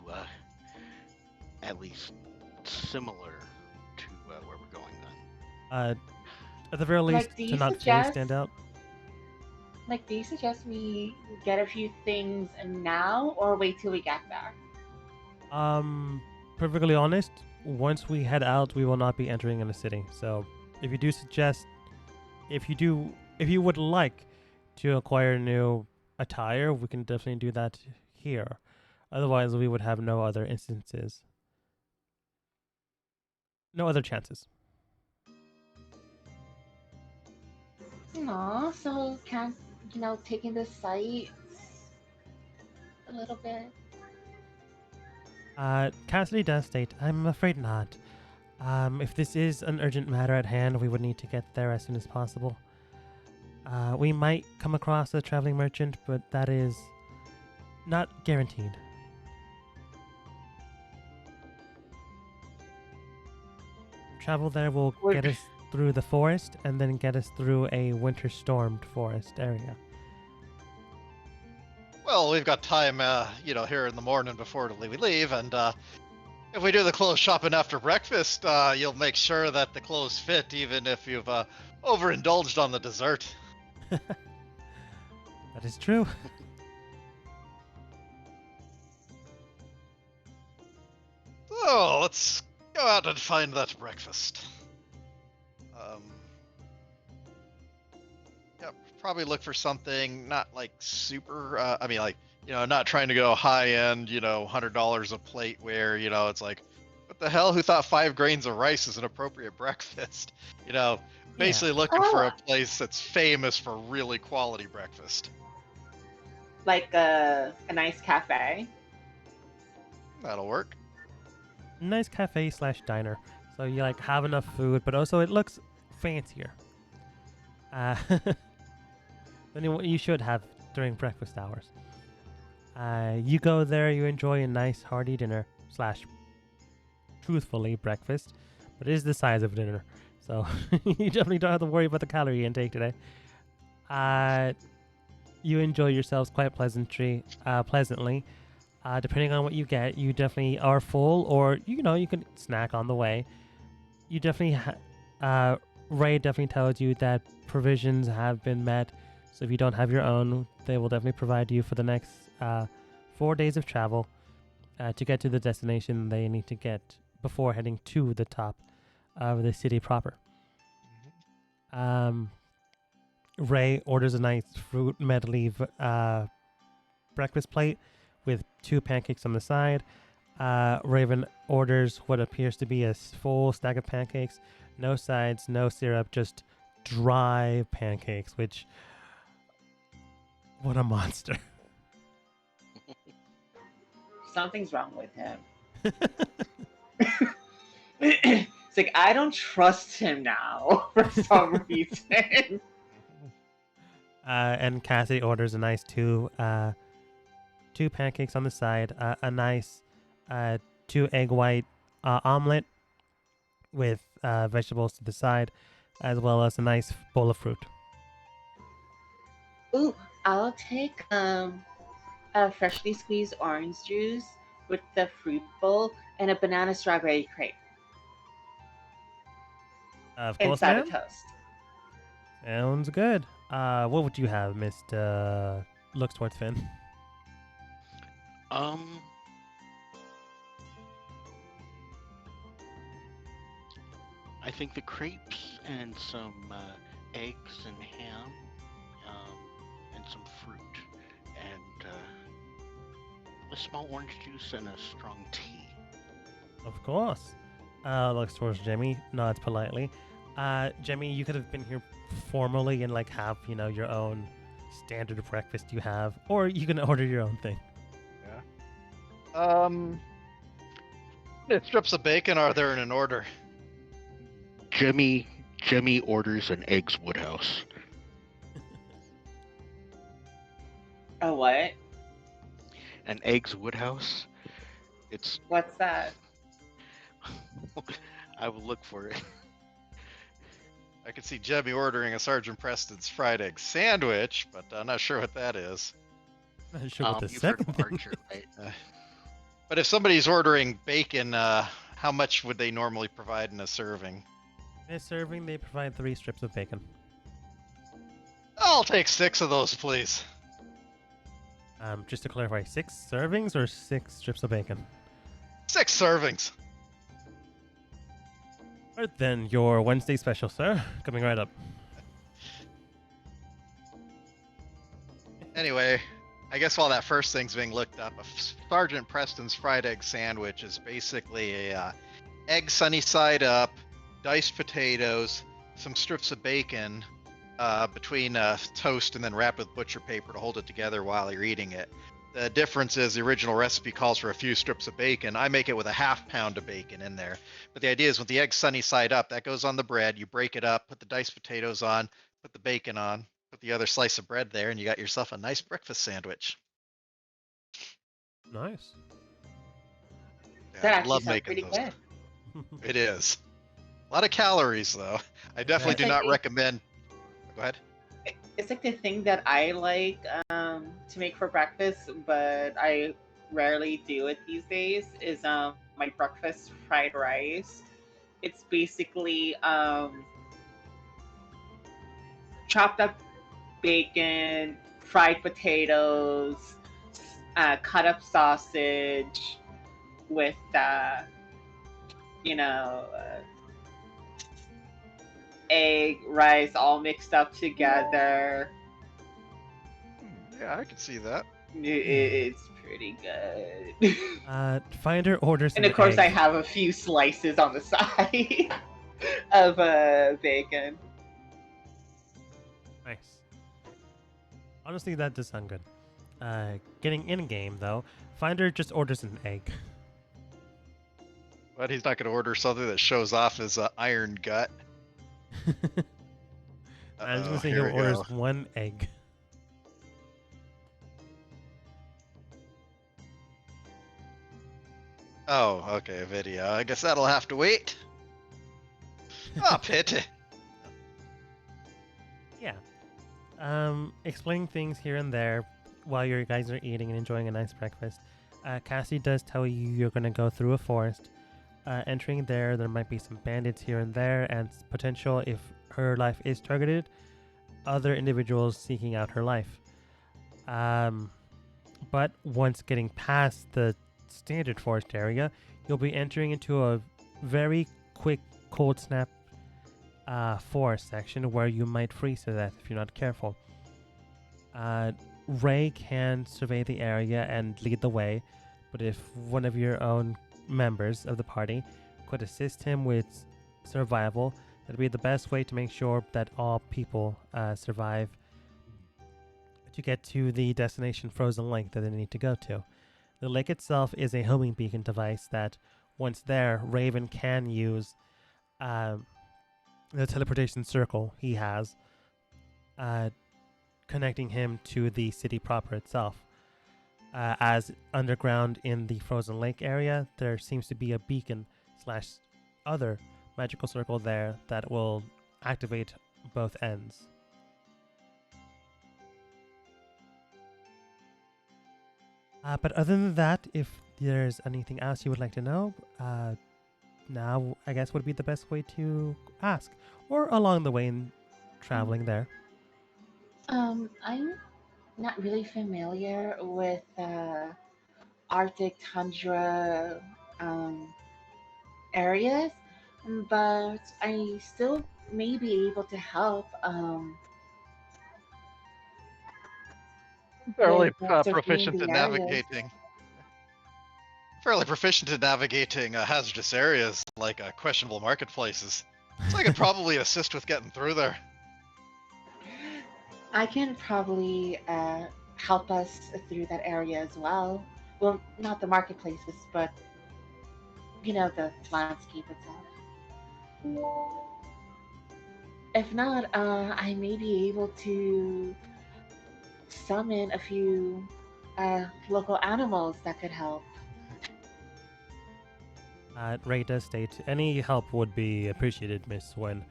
at least similar to where we're going then. At the very least, Like, do to you not fully suggest- stand out. Like, do you suggest we get a few things now or wait till we get there? Perfectly honest, once we head out, we will not be entering in the city. So, if you would like to acquire new attire, we can definitely do that here. Otherwise, we would have no other instances. No other chances. Aw, so can't, taking the sights a little bit? Cassidy does state, I'm afraid not. If this is an urgent matter at hand, we would need to get there as soon as possible. We might come across a traveling merchant, but that is not guaranteed. Travel there will Would- get us through the forest and then get us through a winter stormed forest area. Well, we've got time, here in the morning before we leave, and if we do the clothes shopping after breakfast, you'll make sure that the clothes fit, even if you've overindulged on the dessert. That is true. So let's go out and find that breakfast. Yep, probably look for something not like super. I mean, like not trying to go high end. $100 a plate where it's like, what the hell? Who thought 5 grains of rice is an appropriate breakfast? Basically looking for Oh. a place that's famous for really quality breakfast. Like a nice cafe. That'll work. Nice cafe / diner. So you like have enough food, but also it looks fancier. Than what you should have during breakfast hours. You go there, you enjoy a nice hearty dinner / truthfully breakfast, but it is the size of dinner, so you definitely don't have to worry about the calorie intake today. You enjoy yourselves quite pleasantly. Depending on what you get, you definitely are full, or you can snack on the way. You definitely, Ray definitely tells you that provisions have been met, so if you don't have your own, they will definitely provide you for the next 4 days of travel to get to the destination they need to get before heading to the top of the city proper. Ray orders a nice fruit medley breakfast plate with 2 pancakes on the side. Raven orders what appears to be a full stack of pancakes, no sides, no syrup, just dry pancakes, which, what a monster. Something's wrong with him. It's like, I don't trust him now for some reason. And Cassie orders a nice 2 pancakes on the side, a nice 2 egg white omelet with vegetables to the side, as well as a nice bowl of fruit. Ooh, I'll take a freshly squeezed orange juice with the fruit bowl and a banana strawberry crepe Of course, inside ma'am. a toast. Sounds good. What would you have, Mr. Looks towards Finn? I think the crepes and some eggs and ham, and some fruit, and a small orange juice and a strong tea. Of course. Looks towards Jemmy, nods politely. Jemmy, you could have been here formally and have your own standard breakfast you have, or you can order your own thing. Yeah. Strips of bacon are there in an order? Jemmy orders an eggs Woodhouse. A what? An eggs Woodhouse? What's that? I will look for it. I could see Jemmy ordering a Sergeant Preston's fried egg sandwich, but I'm not sure what that is. Not sure what the You've heard second of thing. Archer, right? But if somebody's ordering bacon, how much would they normally provide in a serving? In a serving, they provide 3 strips of bacon. I'll take 6 of those, please. Just to clarify, 6 servings or 6 strips of bacon? 6 servings. All right, then your Wednesday special, sir, coming right up. Anyway, I guess while that first thing's being looked up, a Sergeant Preston's fried egg sandwich is basically a egg sunny side up, diced potatoes, some strips of bacon between toast, and then wrapped with butcher paper to hold it together while you're eating it. The difference is the original recipe calls for a few strips of bacon. I make it with a ½ pound of bacon in there. But the idea is with the egg sunny side up, that goes on the bread. You break it up, put the diced potatoes on, put the bacon on, put the other slice of bread there, and you got yourself a nice breakfast sandwich. Nice. Yeah, That I actually love sounds making pretty those. good. It is. A lot of calories, though. I definitely It's do like not recommend. Go ahead. It's like the thing that I like to make for breakfast, but I rarely do it these days, is my breakfast fried rice. It's basically chopped up bacon, fried potatoes, cut up sausage with you know egg, rice, all mixed up together. Yeah, I can see that. It's pretty good. Finder orders And an of course, I egg. have a few slices on the side of bacon. Nice. Honestly, that does sound good. Getting in game though, Finder just orders an egg. But he's not going to order something that shows off his iron gut. I'm just gonna say he Here we orders go. one egg. Oh, okay, a video. I guess that'll have to wait. Oh, pity. Yeah. Explaining things here and there while you guys are eating and enjoying a nice breakfast. Cassie does tell you you're gonna go through a forest. Entering there might be some bandits here and there, and potential, if her life is targeted, other individuals seeking out her life. But once getting past the standard forest area, you'll be entering into a very quick cold snap forest section where you might freeze to death if you're not careful. Ray can survey the area and lead the way, but if one of your own members of the party could assist him with survival, that'd be the best way to make sure that all people survive to get to the destination Frozen Lake that they need to go to. The lake itself is a homing beacon device that, once there, Raven can use the teleportation circle he has, connecting him to the city proper itself. As underground in the Frozen Lake area, there seems to be a beacon slash other magical circle there that will activate both ends. But other than that, if there's anything else you would like to know, now I guess would be the best way to ask, or along the way in traveling there. I'm not really familiar with Arctic tundra areas, but I still may be able to help Fairly with surveying proficient the in areas. navigating. Fairly proficient in navigating hazardous areas like questionable marketplaces. So I could probably assist with getting through there. I can probably help us through that area as well. Well, not the marketplaces, but the landscape itself. If not, I may be able to summon a few local animals that could help. Ray does state any help would be appreciated, Miss Wen.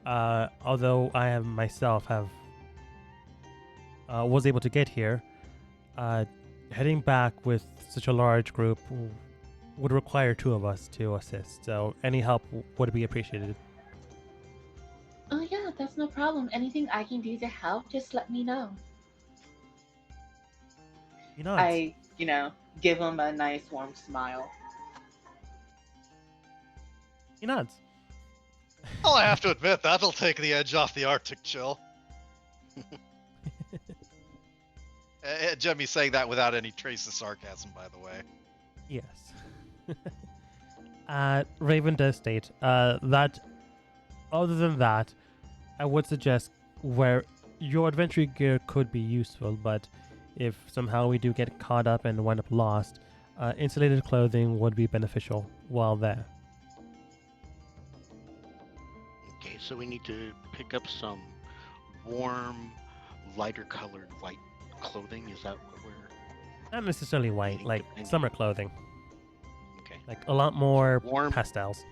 Although I have myself have was able to get here, heading back with such a large group would require two of us to assist. So any help would be appreciated. Oh yeah, that's no problem. Anything I can do to help, just let me know. He nods. I, give him a nice warm smile. He nods. Well, I have to admit, that'll take the edge off the Arctic chill. Jemmy's saying that without any trace of sarcasm, by the way. Yes. Raven does state that, other than that, I would suggest where your adventure gear could be useful, but if somehow we do get caught up and wind up lost, insulated clothing would be beneficial while there. Okay, so we need to pick up some warm, lighter colored white clothing. Is that what we're... Not necessarily white, like summer clothing. Okay. Like a lot more Warm, pastels.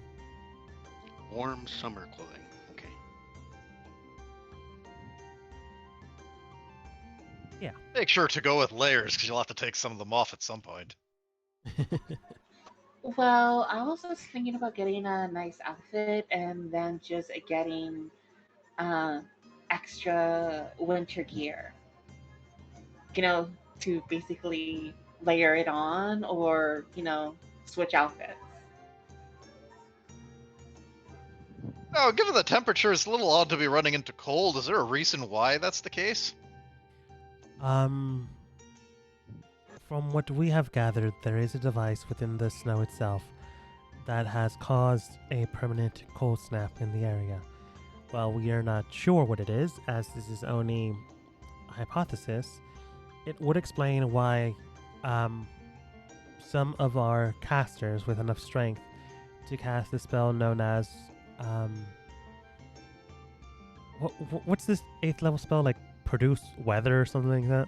warm summer clothing. Okay. Make sure to go with layers, because you'll have to take some of them off at some point. Well, I was just thinking about getting a nice outfit and then just getting uh, extra winter gear. You know, to basically layer it on or switch outfits. Now, given the temperature is a little odd to be running into cold, is there a reason why that's the case? From what we have gathered, there is a device within the snow itself that has caused a permanent cold snap in the area. While we are not sure what it is, as this is only a hypothesis, it would explain why some of our casters with enough strength to cast the spell known as what's this 8th level spell, like produce weather or something like that?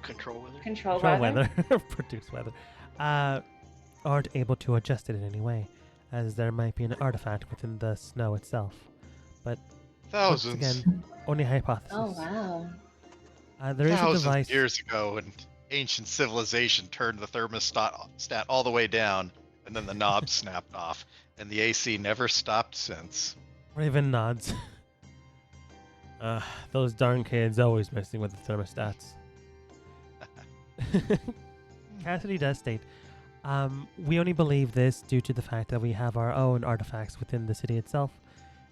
Control weather. Control Control weather. weather. Produce weather. Aren't able to adjust it in any way, as there might be an artifact within the snow itself. But once Thousands. again, only hypothesis. Oh wow. There is a Thousands device. of years ago, when ancient civilization turned the thermostat all the way down, and then the knob snapped off, and the AC never stopped since. Raven nods. Those darn kids always messing with the thermostats. Cassidy does state, we only believe this due to the fact that we have our own artifacts within the city itself,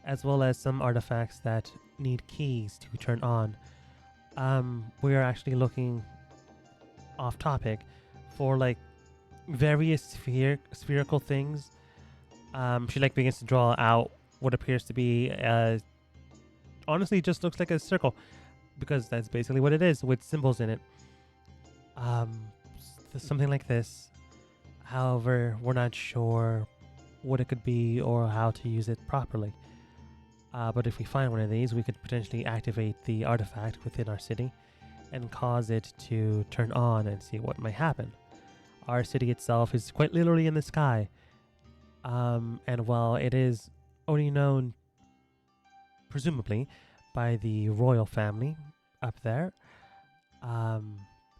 as well as some artifacts that need keys to turn on. We are actually looking off topic for like various spherical things. She like begins to draw out what appears to be honestly just looks like a circle, because that's basically what it is with symbols in it. Something like this. However, we're not sure what it could be or how to use it properly. But if we find one of these, we could potentially activate the artifact within our city and cause it to turn on and see what might happen. Our city itself is quite literally in the sky. And while it is only known, presumably, by the royal family up there,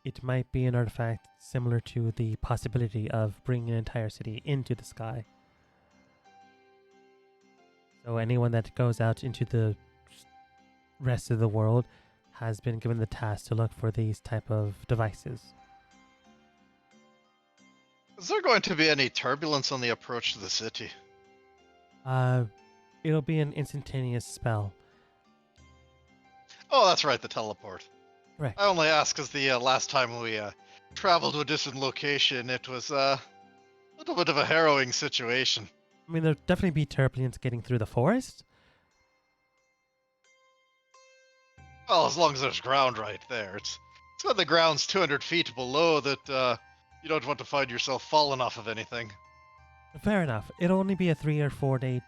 it might be an artifact similar to the possibility of bringing an entire city into the sky. So anyone that goes out into the rest of the world has been given the task to look for these type of devices. Is there going to be any turbulence on the approach to the city? It'll be an instantaneous spell. Oh, that's right, the teleport. Right. I only ask because the last time we traveled to a distant location, it was a little bit of a harrowing situation. I mean, there'll definitely be turbulence getting through the forest. Well, as long as there's ground right there. It's when the ground's 200 feet below that you don't want to find yourself falling off of anything. Fair enough. It'll only be a 3 or 4 day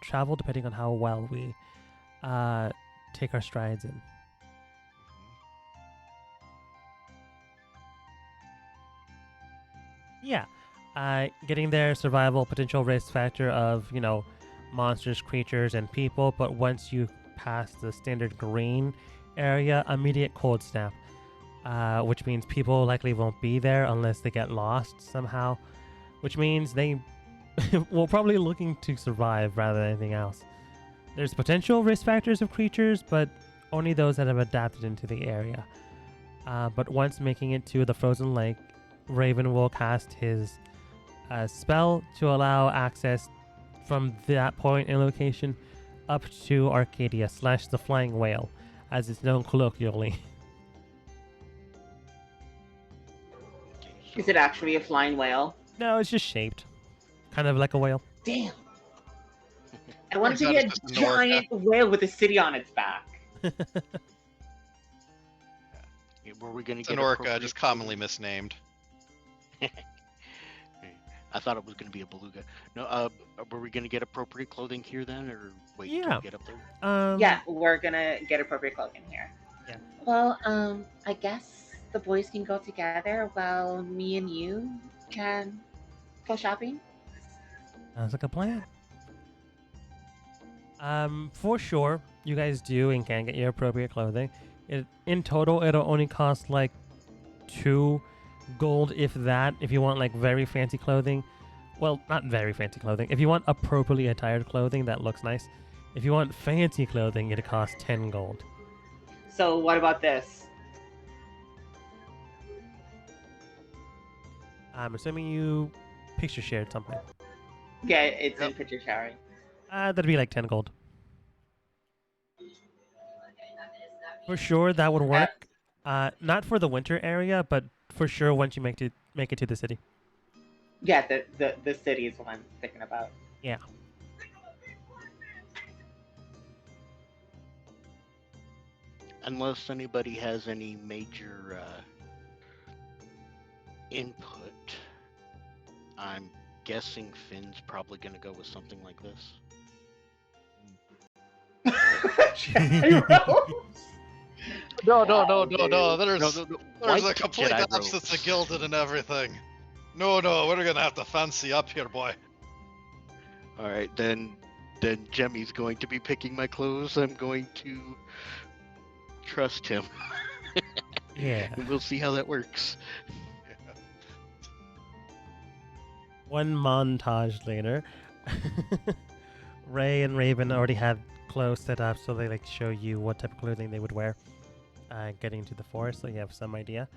travel, depending on how well we take our strides in. Yeah. Getting there, survival, potential risk factor of, monsters, creatures, and people. But once you pass the standard green area, immediate cold snap. Which means people likely won't be there unless they get lost somehow. Which means they will probably looking to survive rather than anything else. There's potential risk factors of creatures, but only those that have adapted into the area. But once making it to the frozen lake, Raven will cast his spell to allow access from that point and location up to Arcadia / the Flying Whale, as it's known colloquially. Is it actually a flying whale? No, it's just shaped. Kind of like a whale. Damn. I wanted to Or be is a that just an orca? giant whale with a city on its back. Were we going to It's get an orca, appropriate just commonly misnamed. I thought it was going to be a beluga. No, were we going to get appropriate clothing here then, or wait till Yeah. we get up there? Yeah, we're gonna get appropriate clothing here. Yeah. Well, I guess the boys can go together while me and you can go shopping. Sounds like a plan. For sure, you guys do and can get your appropriate clothing. In total, it'll only cost like 2 gold, if that. If you want like very fancy clothing, well, not very fancy clothing. If you want appropriately attired clothing that looks nice, if you want fancy clothing, it costs 10 gold. So what about this? I'm assuming you picture shared something. Yeah, it's in Yep. picture sharing. That'd be like 10 gold. For sure, that would work. Not for the winter area, but for sure once you make it to the city. Yeah, the city is what I'm thinking about. Yeah. Unless anybody has any major input, I'm guessing Finn's probably going to go with something like this. Jedi Rose. No. Wow, There's No. there's White a complete Jedi absence robes. of gilded and everything. No, we're gonna have to fancy up here, boy. All right, then Jemmy's going to be picking my clothes. I'm going to trust him. Yeah. And we'll see how that works. One montage later, Ray and Raven already had clothes set up, so they like show you what type of clothing they would wear getting into the forest, so you have some idea.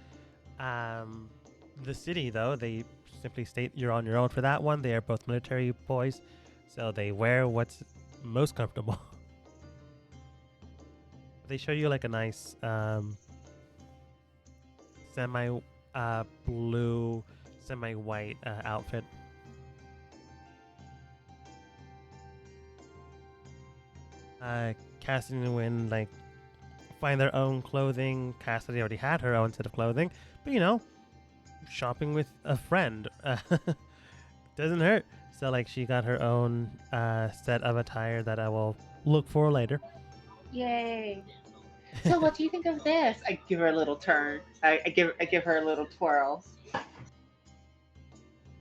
The city, though, they simply state you're on your own for that one. They are both military boys, so they wear what's most comfortable. They show you like a nice semi blue, semi white outfit. Cassidy and Wynn like find their own clothing. Cassidy already had her own set of clothing, but you know, shopping with a friend doesn't hurt. So like she got her own set of attire that I will look for later. Yay! So, what do you think of this? I give her a little turn. I give her a little twirl.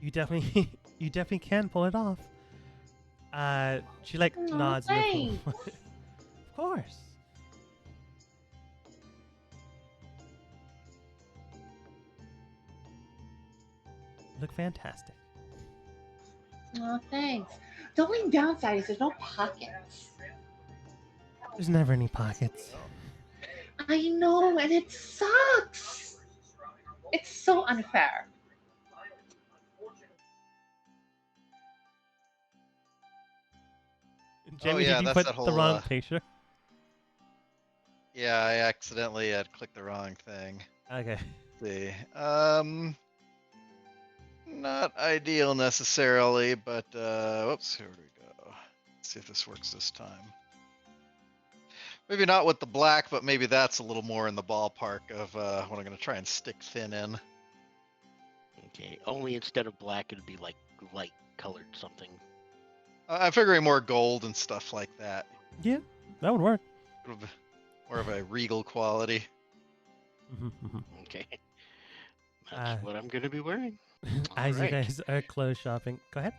You definitely you definitely can pull it off. She like Aw, nods in approval. thanks. Of course. Look fantastic. Oh, thanks. The only downside is there's no pockets. There's never any pockets. I know, and it sucks. It's so unfair. Jamie, yeah, did you that's put that the whole, wrong picture? Yeah, I accidentally had clicked the wrong thing. Okay. Let's see. Not ideal necessarily, but whoops, here we go. Let's see if this works this time. Maybe not with the black, but maybe that's a little more in the ballpark of what I'm gonna try and stick Finn in. Okay, only instead of black, it'd be like light colored something. I'm figuring more gold and stuff like that. Yeah, that would work. More of a regal quality. Okay, that's what I'm gonna be wearing. As Alright. you guys are clothes shopping, go ahead.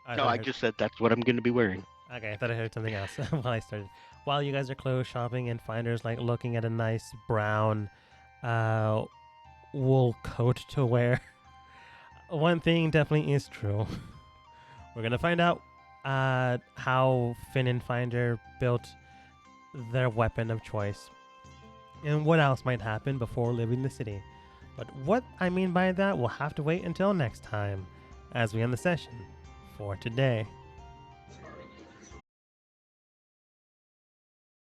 No, thought I heard- just said that's what I'm gonna be wearing. Okay, I thought I heard something else while I started. While you guys are clothes shopping and Finder's like looking at a nice brown wool coat to wear, one thing definitely is true. We're gonna find out how Finn and Finder built their weapon of choice, and what else might happen before leaving the city. But what I mean by that, we'll have to wait until next time, as we end the session for today.